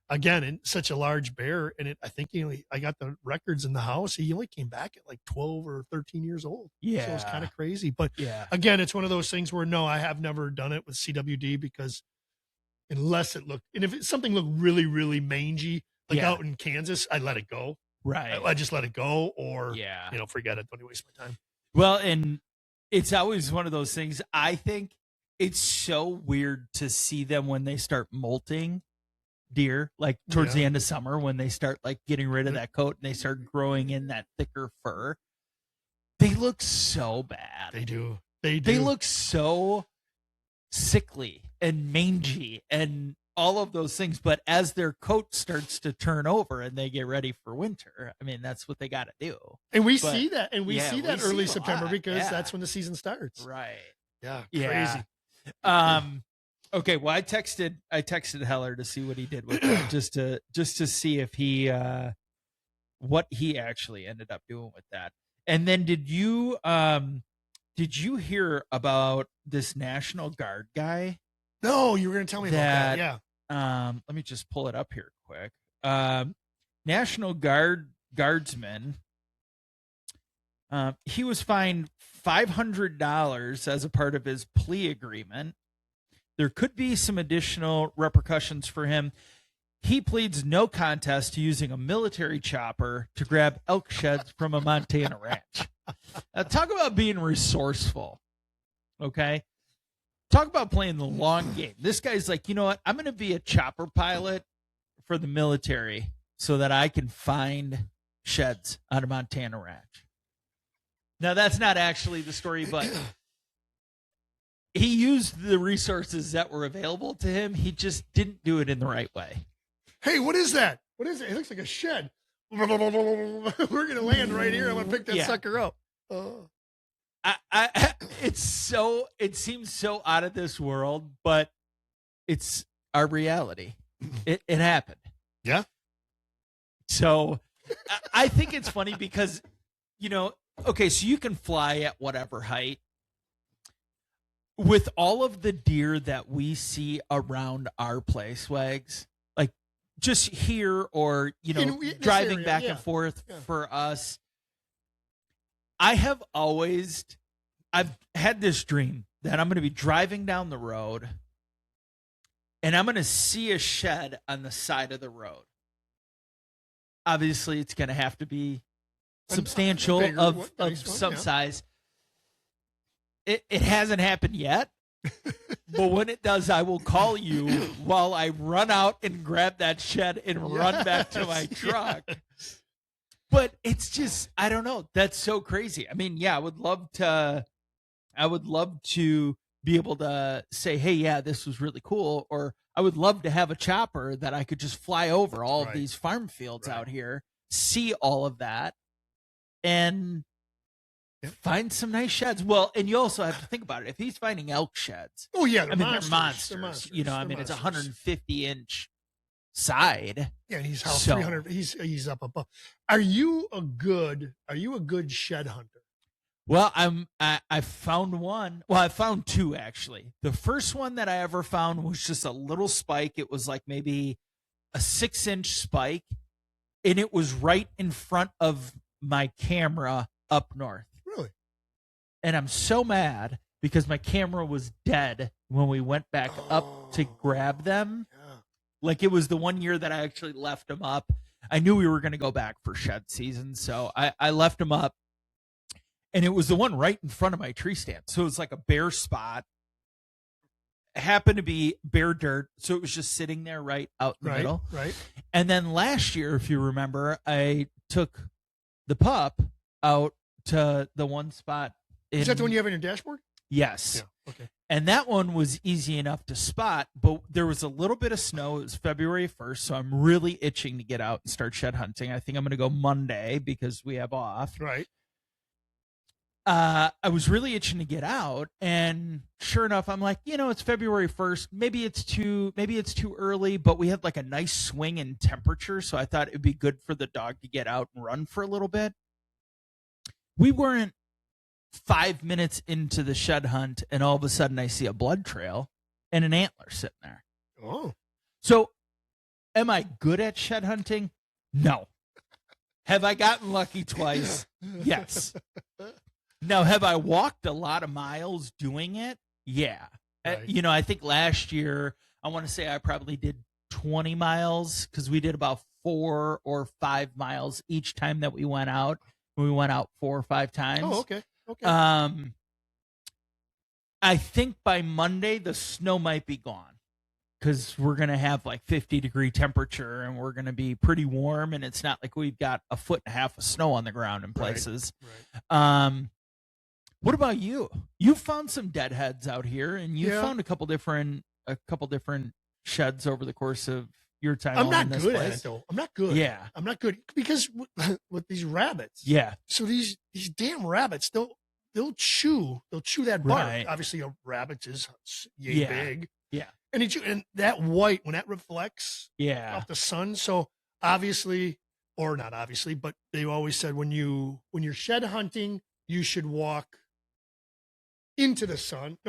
Again, in such a large bear. And I think I got the records in the house. He only came back at like 12 or 13 years old.
Yeah.
So it's kind of crazy. But again, it's one of those things where, no, I have never done it with CWD, because unless it looked, and if something looked really, really mangy, like out in Kansas, I let it go.
Right.
I just let it go, or, forget it. Don't waste my time.
Well, and it's always one of those things. I think it's so weird to see them when they start molting deer, like towards the end of summer, when they start like getting rid of that coat and they start growing in that thicker fur. They look so bad.
They do.
They look so sickly and mangy and all of those things. But as their coat starts to turn over and they get ready for winter, I mean, that's what they got to do.
And we see that. And we see that early September, because that's when the season starts.
Right.
Yeah. Crazy.
Okay. Well, I texted Heller to see what he did with that, just to see if he, what he actually ended up doing with that. And then did you hear about this National Guard guy?
No, you were going to tell me about that. Yeah.
Let me just pull it up here quick. National Guardsman. He was fined $500 as a part of his plea agreement. There could be some additional repercussions for him. He pleads no contest to using a military chopper to grab elk sheds from a Montana ranch. Now, talk about being resourceful, okay? Talk about playing the long game. This guy's like, you know what? I'm going to be a chopper pilot for the military so that I can find sheds on a Montana ranch. Now, that's not actually the story, but he used the resources that were available to him. He just didn't do it in the right way.
Hey, what is that? What is it? It looks like a shed. We're going to land right here. I'm going to pick that sucker up.
It seems so out of this world, but it's our reality. It happened.
Yeah.
So I think it's funny because, okay, so you can fly at whatever height. With all of the deer that we see around our place, Wags, like just here or, driving area, back and forth for us, I've had this dream that I'm going to be driving down the road and I'm going to see a shed on the side of the road. Obviously, it's going to have to be substantial of some size. It hasn't happened yet, but when it does, I will call you while I run out and grab that shed and run back to my truck. But it's just, I don't know. That's so crazy. I mean, I would love to be able to say, hey, yeah, this was really cool. Or I would love to have a chopper that I could just fly over all of these farm fields out here, see all of that, and find some nice sheds. Well, and you also have to think about it. If he's finding elk sheds,
they're
monsters. It's 150-inch side.
Yeah, and he's 300. He's up above. Are you a good shed hunter?
Well, I found one. Well, I found two actually. The first one that I ever found was just a little spike. It was like maybe a 6-inch spike, and it was right in front of my camera up north.
Really?
And I'm so mad because my camera was dead when we went back up to grab them.
Yeah.
Like it was the one year that I actually left them up. I knew we were going to go back for shed season, so I left them up. And it was the one right in front of my tree stand. So it was like a bare spot. It happened to be bare dirt. So it was just sitting there right out in the middle.
Right.
And then last year, if you remember, I took the pup out to the one spot.
Is that the one you have on your dashboard?
Yes.
Yeah. Okay.
And that one was easy enough to spot, but there was a little bit of snow. It was February 1st, so I'm really itching to get out and start shed hunting. I think I'm going to go Monday because we have off.
Right.
I was really itching to get out, and sure enough, I'm like, it's February 1st. Maybe it's too early, but we had like a nice swing in temperature, so I thought it'd be good for the dog to get out and run for a little bit. We weren't 5 minutes into the shed hunt, and all of a sudden I see a blood trail and an antler sitting there.
Oh.
So am I good at shed hunting? No. Have I gotten lucky twice? Yes. Now, have I walked a lot of miles doing it? Yeah.
Right.
I think last year, I want to say I probably did 20 miles because we did about 4 or 5 miles each time that we went out. We went out 4 or 5 times.
Oh, okay.
I think by Monday, the snow might be gone because we're going to have like 50-degree temperature and we're going to be pretty warm. And it's not like we've got 1.5 feet of snow on the ground in places.
Right.
What about you? You found some deadheads out here, and you found a couple different sheds over the course of your time.
I'm not
in this
good
place.
at it though. I'm not good.
Yeah,
I'm not good because with these rabbits.
Yeah.
So these damn rabbits, they'll chew that bark.
Right.
Obviously, a rabbit is big.
Yeah.
And that white when that reflects off the sun. So obviously, or not obviously, but they always said when you're shed hunting, you should walk into the sun.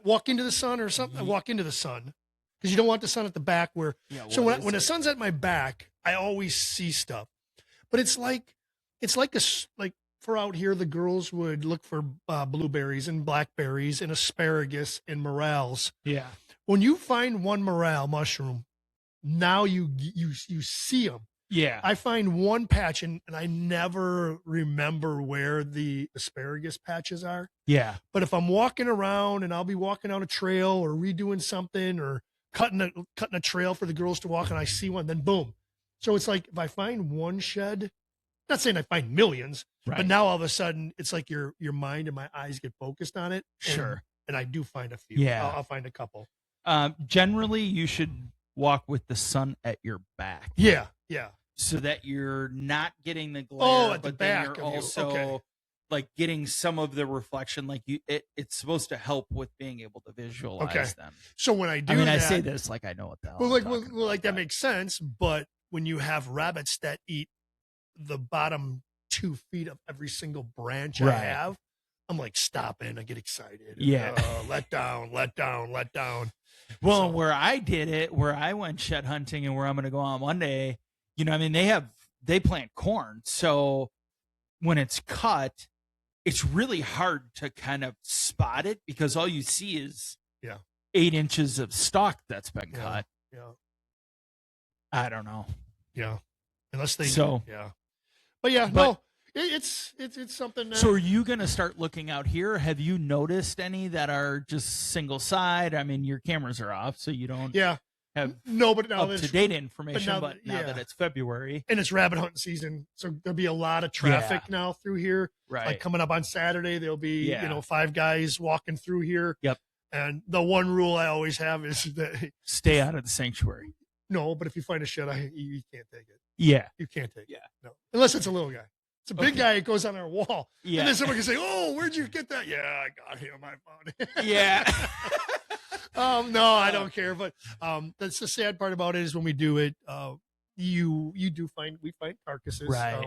Walk into the sun or something. Walk into the sun because you don't want the sun at the back where.
Yeah,
so when the sun's at my back, I always see stuff, but it's like for out here, the girls would look for blueberries and blackberries and asparagus and morels.
Yeah.
When you find one morel mushroom, now you see them.
Yeah.
I find one patch and I never remember where the asparagus patches are.
Yeah.
But if I'm walking around and I'll be walking on a trail or redoing something or cutting a trail for the girls to walk and I see one, then boom. So it's like if I find one shed, not saying I find millions, right, but now all of a sudden it's like your mind and my eyes get focused on it.
Sure.
And I do find a few.
Yeah.
I'll find a couple.
Generally, you should walk with the sun at your back.
Yeah. Yeah.
So that you're not getting the glare,
at the
but
back
then you're
of you.
also
Okay.
like getting some of the reflection. Like it's supposed to help with being able to visualize them.
So when I do,
I say this like I know what the hell.
That makes sense. But when you have rabbits that eat the bottom 2 feet of every single branch I have, I'm like stopping. I get excited.
Yeah.
Let down.
Well, where I did it, where I went shed hunting, and where I'm going to go on Monday. They plant corn. So when it's cut, it's really hard to kind of spot it because all you see is 8 inches of stalk that's been cut.
Yeah.
I don't know.
Yeah. Unless they, But it's something.
So are you going to start looking out here? Have you noticed any that are just single side? I mean, your cameras are off, so you don't have
but now
up-to-date information, but now that it's February.
And it's rabbit hunting season, so there'll be a lot of traffic now through here.
Right.
Like coming up on Saturday, there'll be, 5 guys walking through here.
Yep.
And the one rule I always have is that
stay out of the sanctuary.
No, but if you find a shed, you can't take it.
Yeah.
You can't take it.
Yeah.
No. Unless it's a little guy. It's a big guy. It goes on our wall.
Yeah.
And then someone can say, "Oh, where'd you get that?" Yeah, I got him. I found it.
Yeah.
No, I don't care. But that's the sad part about it is when we do it, we find carcasses.
Right.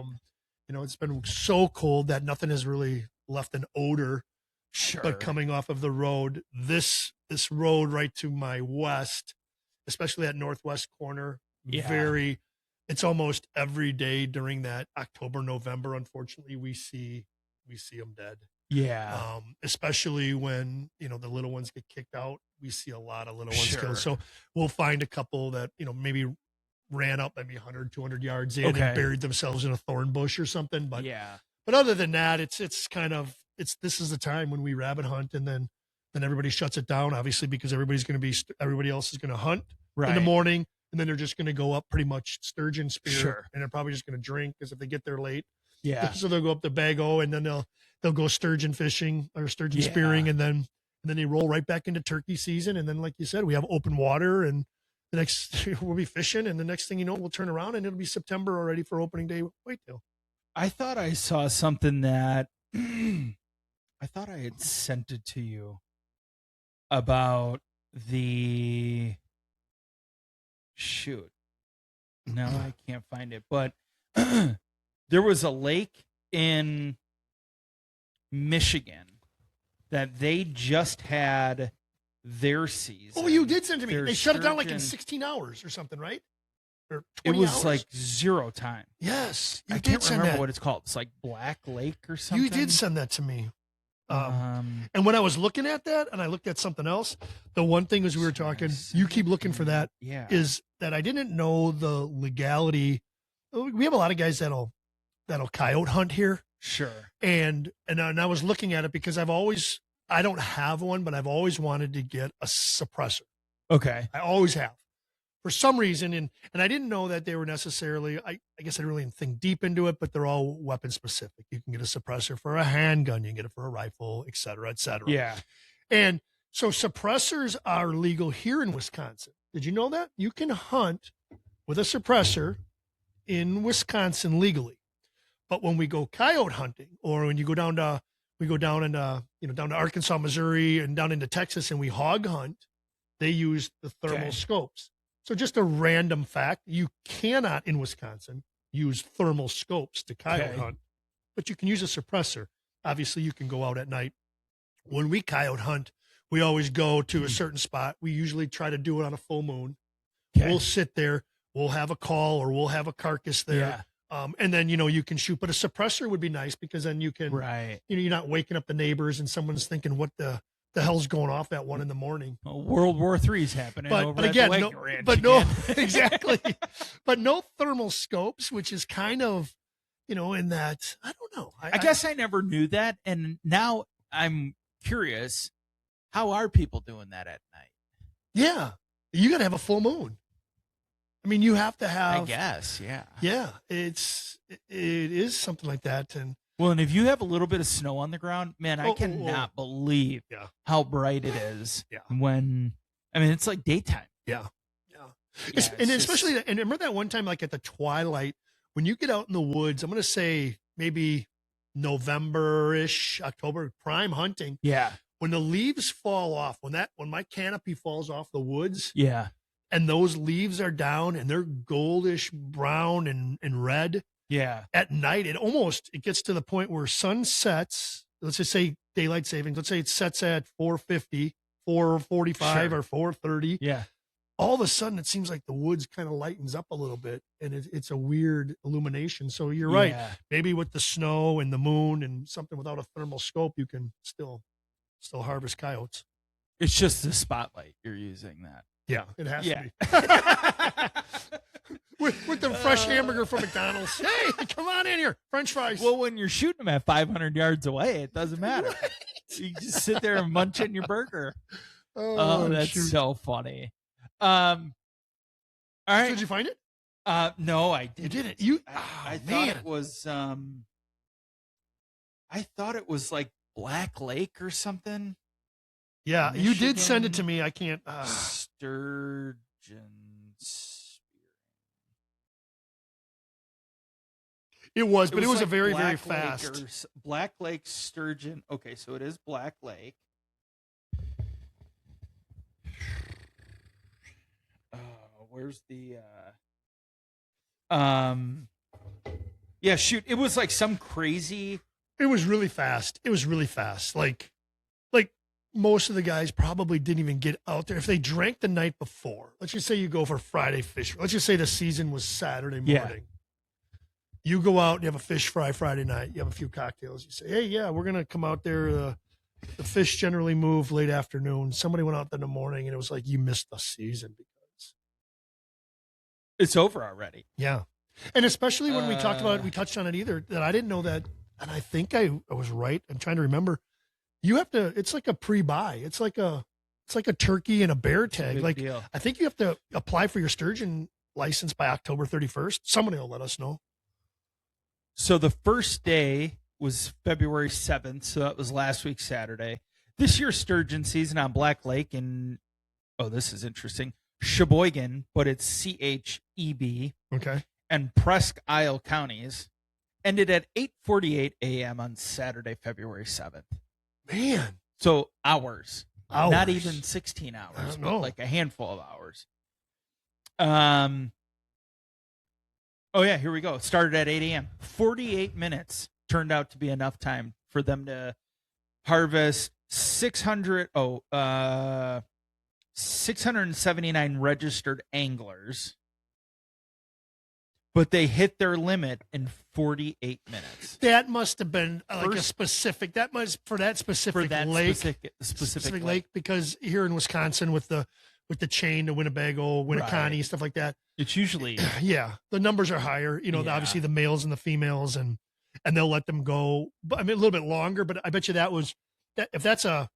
It's been so cold that nothing has really left an odor.
Sure.
But coming off of the road, this road right to my west, especially that northwest corner, it's almost every day during that October, November. Unfortunately, we see them dead.
Yeah.
Especially when, the little ones get kicked out, we see a lot of little ones killed. So we'll find a couple that, maybe ran up maybe 100, 200 yards in and buried themselves in a thorn bush or something. But but other than that, it's this is the time when we rabbit hunt and then everybody shuts it down, obviously, because everybody else is going to hunt in the morning. And then they're just going to go up pretty much sturgeon spear, and they're probably just going to drink because if they get there late, so they'll go up to Bago, and then they'll go sturgeon fishing or sturgeon spearing, and then they roll right back into turkey season. And then, like you said, we have open water, and the next we'll be fishing, and the next thing you know, we'll turn around and it'll be September already for opening day whitetail.
I thought I saw something that I thought I had sent it to you about the. Shoot. No, I can't find it. But there was a lake in Michigan that they just had their season.
Oh, you did send it to me. They shut it down like in 16 hours or something, right? Or 20
It was
hours?
like 0 time.
Yes.
I can't remember what it's called. It's like Black Lake or something.
You did send that to me. And when I was looking at that and I looked at something else, the one thing as we were talking, you keep looking for that, is that I didn't know the legality. We have a lot of guys that'll coyote hunt here.
Sure.
And I was looking at it because I don't have one, but I've always wanted to get a suppressor.
Okay.
I always have. For some reason, and I didn't know that they were necessarily, I guess I didn't really think deep into it, but they're all weapon specific. You can get a suppressor for a handgun, you can get it for a rifle, et cetera, et cetera.
Yeah.
And so suppressors are legal here in Wisconsin. Did you know that? You can hunt with a suppressor in Wisconsin legally. But when we go coyote hunting, or when you go down to, down to Arkansas, Missouri, and down into Texas, and we hog hunt, they use the thermal scopes. So just a random fact, you cannot in Wisconsin use thermal scopes to coyote hunt, but you can use a suppressor. Obviously, you can go out at night. When we coyote hunt We always go to a certain spot. We usually try to do it on a full moon.
Okay.
We'll sit there. We'll have a call or we'll have a carcass there. And then, you can shoot. But a suppressor would be nice because then you can, you're not waking up the neighbors and someone's thinking, what the hell's going off at 1 a.m.
Well, World War III is happening over at the Wagner Ranch
exactly. But no thermal scopes, which is kind of, in that, I don't know.
I guess I never knew that. And now I'm curious, how are people doing that at night?
Yeah. You got to have a full moon. I mean, you have to have.
I guess, yeah.
Yeah, it is something like that. And
if you have a little bit of snow on the ground, man, I cannot believe how bright it is.
Yeah.
When, it's like daytime.
Yeah. Especially, and remember that one time, like at the twilight, when you get out in the woods, I'm going to say maybe November-ish, October, prime hunting.
Yeah.
When the leaves fall off, when my canopy falls off the woods.
Yeah.
And those leaves are down and they're goldish brown and red.
Yeah.
At night, it gets to the point where sun sets. Let's just say daylight savings. Let's say it sets at 4:50, 4:45, or 4:30.
Yeah.
All of a sudden, it seems like the woods kind of lightens up a little bit, and it's a weird illumination. So you're right.
Yeah.
Maybe with the snow and the moon and something without a thermal scope, you can still harvest coyotes.
It's just the spotlight you're using that.
Yeah, it has to be. with the fresh hamburger from McDonald's. Hey, come on in here. French fries.
Well, when you're shooting them at 500 yards away, it doesn't matter. Right. You just sit there and munch on your burger. Oh, that's so funny. All right.
Did you find it?
No, I didn't.
You didn't.
I thought it was. I thought it was like Black Lake or something.
Yeah, Michigan, you did send it to me. I can't.
Sturgeon spearing.
It was, but it was
like
a very,
Black
very fast.
Black Lake sturgeon. Okay, so it is Black Lake. Where's the? Yeah, shoot. It was like some crazy.
It was really fast. Like most of the guys probably didn't even get out there. If they drank the night before, let's just say you go for Friday fish. Let's just say the season was Saturday morning. Yeah. You go out and you have a fish fry Friday night. You have a few cocktails. You say, hey, yeah, we're going to come out there. The fish generally move late afternoon. Somebody went out there in the morning and it was like, you missed the season because
it's over already.
Yeah. And especially when we touched on it either, that I didn't know that. And I think I was right. I'm trying to remember. You have to, it's like a pre-buy. It's like a turkey and a bear tag. Like deal. I think you have to apply for your sturgeon license by October 31st. Somebody will let us know.
So the first day was February 7th. So that was last week, Saturday. This year's sturgeon season on Black Lake in, this is interesting, Sheboygan, but it's CHEB.
Okay.
And Presque Isle counties ended at 8:48 a.m. on Saturday, February 7th.
Man.
So hours. Not even 16 hours, but like a handful of hours. Here we go. It started at 8 a.m. 48 minutes turned out to be enough time for them to harvest 679 registered anglers. But they hit their limit in 48 minutes.
That must have been like a specific. That must for that specific lake, specific lake, because here in Wisconsin with the chain to Winnebago, Winneconne, stuff like that.
It's usually
the numbers are higher. Obviously the males and the females, and they'll let them go. But I mean a little bit longer. But I bet you if that's a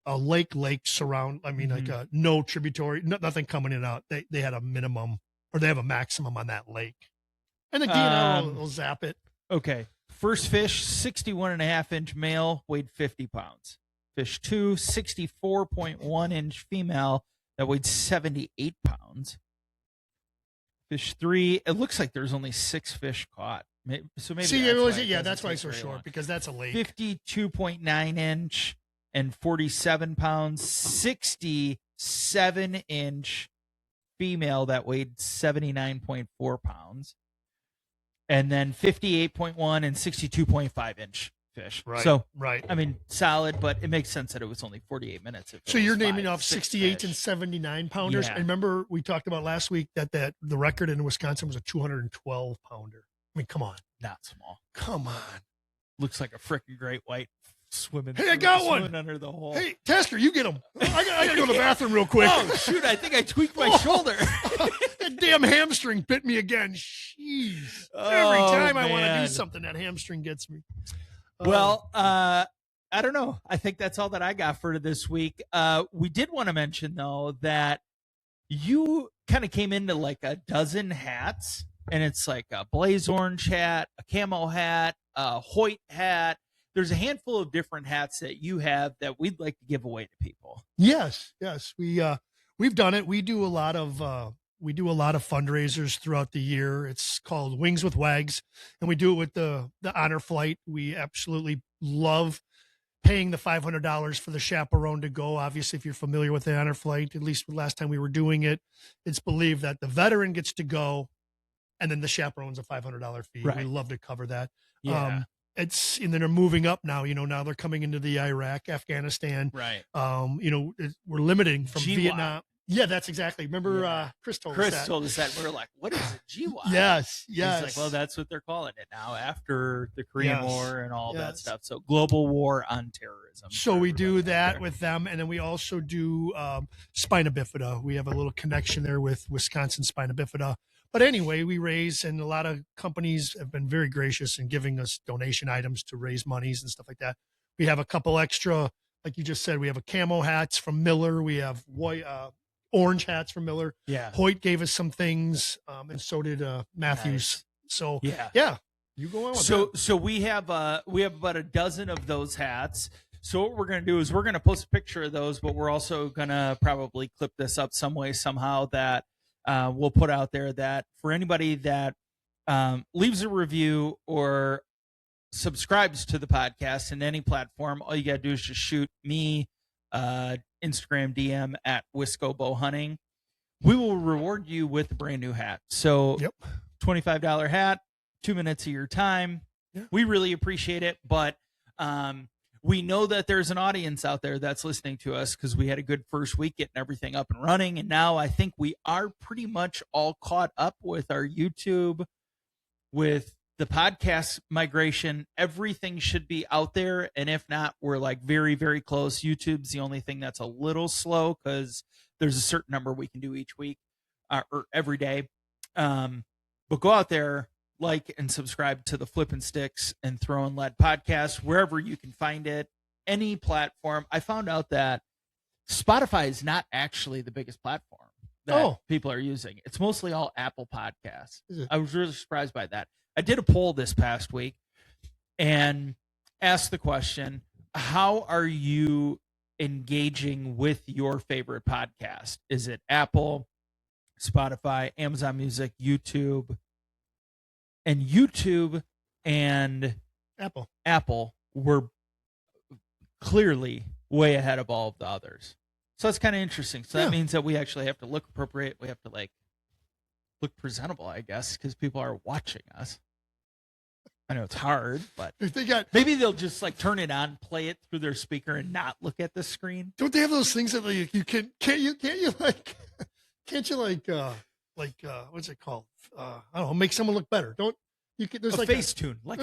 lake surround. I mean like a no tributary, nothing coming in and out. They had a minimum. Or they have a maximum on that lake. And the DNR will zap it.
Okay. First fish, 61.5-inch male, weighed 50 pounds. Fish 2, 64.1-inch female that weighed 78 pounds. Fish 3, it looks like there's only 6 fish caught. So maybe
that's why it's so short, because that's a lake.
52.9-inch and 47 pounds. 67-inch female that weighed 79.4 pounds, and then 58.1 and 62.5-inch fish.
Right.
So,
right.
I mean, solid, but it makes sense that it was only 48 minutes.
So you're naming off 68 and 79 pounders.
Yeah.
I remember we talked about last week that the record in Wisconsin was a 212 pounder. I mean, come on.
Not small.
Come on.
Looks like a freaking great white swimming.
Hey, I got one
under the hole.
Hey, Tasker, you get him. I got to go to the bathroom real quick.
Oh, shoot. I think I tweaked my shoulder.
That damn hamstring bit me again. Jeez. Every time I want to do something, that hamstring gets me.
Well, I don't know. I think that's all that I got for this week. We did want to mention, though, that you kind of came into like a dozen hats, and it's like a blaze orange hat, a camo hat, a Hoyt hat. There's a handful of different hats that you have that we'd like to give away to people.
Yes. We've done it. We do a lot of fundraisers throughout the year. It's called Wings with Wags, and we do it with the honor flight. We absolutely love paying the $500 for the chaperone to go. Obviously, if you're familiar with the honor flight, at least the last time we were doing it, it's believed that the veteran gets to go, and then the chaperone's a $500 fee.
Right.
We love to cover that.
Yeah.
And then they're moving up now. Now they're coming into the Iraq, Afghanistan.
Right.
We're limiting from
GWAT.
Vietnam. Yeah, that's exactly. Remember, Chris told us
that. We were like, what is a GWAT?
Yes.
He's like, well, that's what they're calling it now after the Korean War and all that stuff. So Global War on Terrorism.
So we do that with them. And then we also do spina bifida. We have a little connection there with Wisconsin spina bifida. But anyway, we raise, and a lot of companies have been very gracious in giving us donation items to raise monies and stuff like that. We have a couple extra, like you just said, we have a camo hats from Miller. We have orange hats from Miller.
Yeah.
Hoyt gave us some things, and so did Matthews. Nice. So yeah, you go on with that.
So we have about a dozen of those hats. So what we're going to do is we're going to post a picture of those, but we're also going to probably clip this up some way, somehow, that we'll put out there, that for anybody that leaves a review or subscribes to the podcast in any platform, all you got to do is just shoot me Instagram DM at Wisco Bow Hunting. We will reward you with a brand new hat. So $25 hat, 2 minutes of your time. Yeah. We really appreciate it, but we know that there's an audience out there that's listening to us because we had a good first week getting everything up and running. And now I think we are pretty much all caught up with our YouTube, with the podcast migration. Everything should be out there. And if not, we're like very, very close. YouTube's the only thing that's a little slow because there's a certain number we can do each week or every day. But go out there, like and subscribe to the Flippin' Sticks and Throwing Lead podcast, wherever you can find it, any platform. I found out that Spotify is not actually the biggest platform that people are using. It's mostly all Apple Podcasts. I was really surprised by that. I did a poll this past week and asked the question, how are you engaging with your favorite podcast? Is it Apple, Spotify, Amazon Music, YouTube? And YouTube and Apple were clearly way ahead of all of the others. So that's kind of interesting. So that means that we actually have to look appropriate. We have to look presentable, I guess, because people are watching us. I know it's hard, but maybe they'll just turn it on, play it through their speaker, and not look at the screen.
Don't they have those things that you can't what's it called? I don't know, make someone look better. There's
a Facetune, we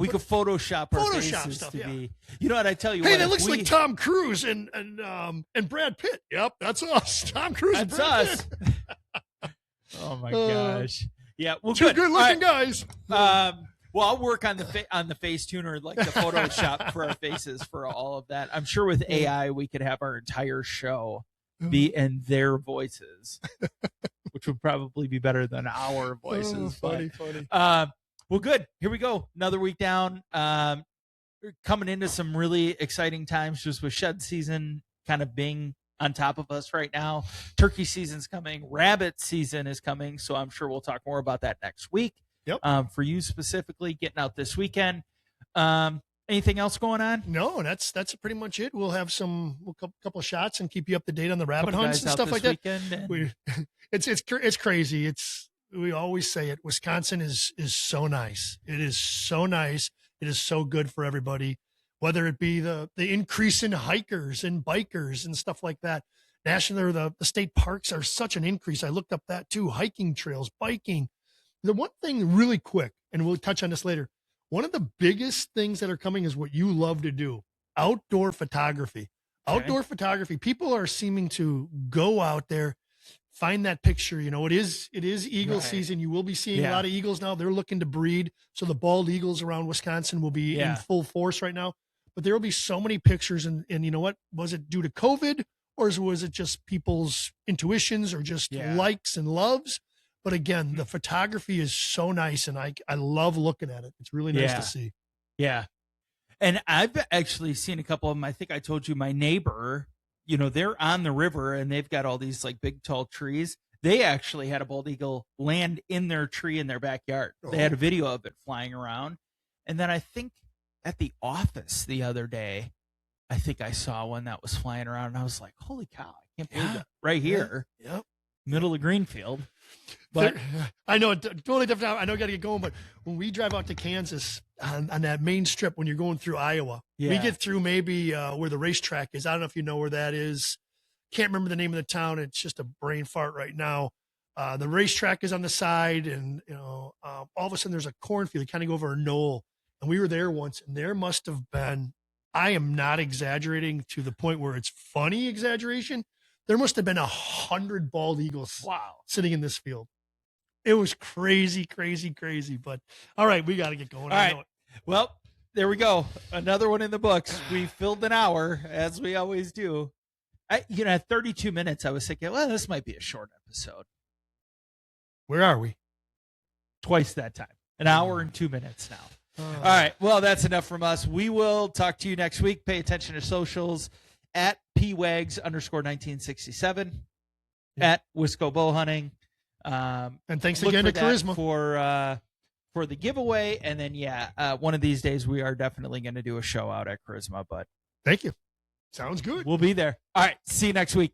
could Photoshop our faces
stuff,
to be. You know what I tell you?
Hey, that looks like Tom Cruise and Brad Pitt. Yep, that's us. Tom Cruise. That's and Brad
us.
Pitt.
Oh my gosh. Yeah, well,
two good-looking guys.
Well, I'll work on the Facetune or the Photoshop for our faces for all of that. I'm sure with AI we could have our entire show be in their voices, which would probably be better than our voices.
Funny.
Well, good. Here we go. Another week down. Coming into some really exciting times just with shed season kind of being on top of us right now. Turkey season's coming. Rabbit season is coming. So I'm sure we'll talk more about that next week.
Yep.
For you specifically, getting out this weekend. Anything else going on?
No, that's pretty much it. We'll have a couple shots and keep you up to date on the rabbit hunts and stuff like that. It's crazy. We always say it. Wisconsin is so nice. It is so nice. It is so good for everybody, whether it be the increase in hikers and bikers and stuff like that. National, the state parks are such an increase. I looked up that too. Hiking trails, biking. The one thing really quick, and we'll touch on this later. One of the biggest things that are coming is what you love to do, outdoor photography. Okay. Outdoor photography. People are seeming to go out there, find that picture. You know, it is eagle season. You will be seeing a lot of eagles now. They're looking to breed. So the bald eagles around Wisconsin will be in full force right now. But there will be so many pictures. And you know what? Was it due to COVID, or was it just people's intuitions or just likes and loves? But again, the photography is so nice, and I love looking at it. It's really nice to see.
Yeah. And I've actually seen a couple of them. I think I told you my neighbor, you know, they're on the river and they've got all these like big, tall trees. They actually had a bald eagle land in their tree in their backyard. They had a video of it flying around. And then I think at the office the other day, I think I saw one that was flying around, and I was like, holy cow, I can't believe it. Right here.
Yep.
Middle of Greenfield. But
I know, totally different. I know I got to get going, but when we drive out to Kansas on that main strip, when you're going through Iowa, we get through maybe where the racetrack is. I don't know if you know where that is. Can't remember the name of the town. It's just a brain fart right now. The racetrack is on the side, and you know, all of a sudden there's a cornfield. You kind of go over a knoll, and we were there once, and there must have been, I am not exaggerating to the point where it's funny exaggeration. There must have been 100 bald eagles sitting in this field. It was crazy, crazy, crazy. But all right, we got to get going.
All right. Well, there we go. Another one in the books. We filled an hour, as we always do. At 32 minutes, I was thinking, well, this might be a short episode.
Where are we?
Twice that time. An hour and 2 minutes now. All right. Well, that's enough from us. We will talk to you next week. Pay attention to socials at pwags_1967 at Wisco Bow Hunting.
And thanks again to Charisma
for the giveaway. And then, one of these days we are definitely going to do a show out at Charisma, but
thank you. Sounds good.
We'll be there. All right. See you next week.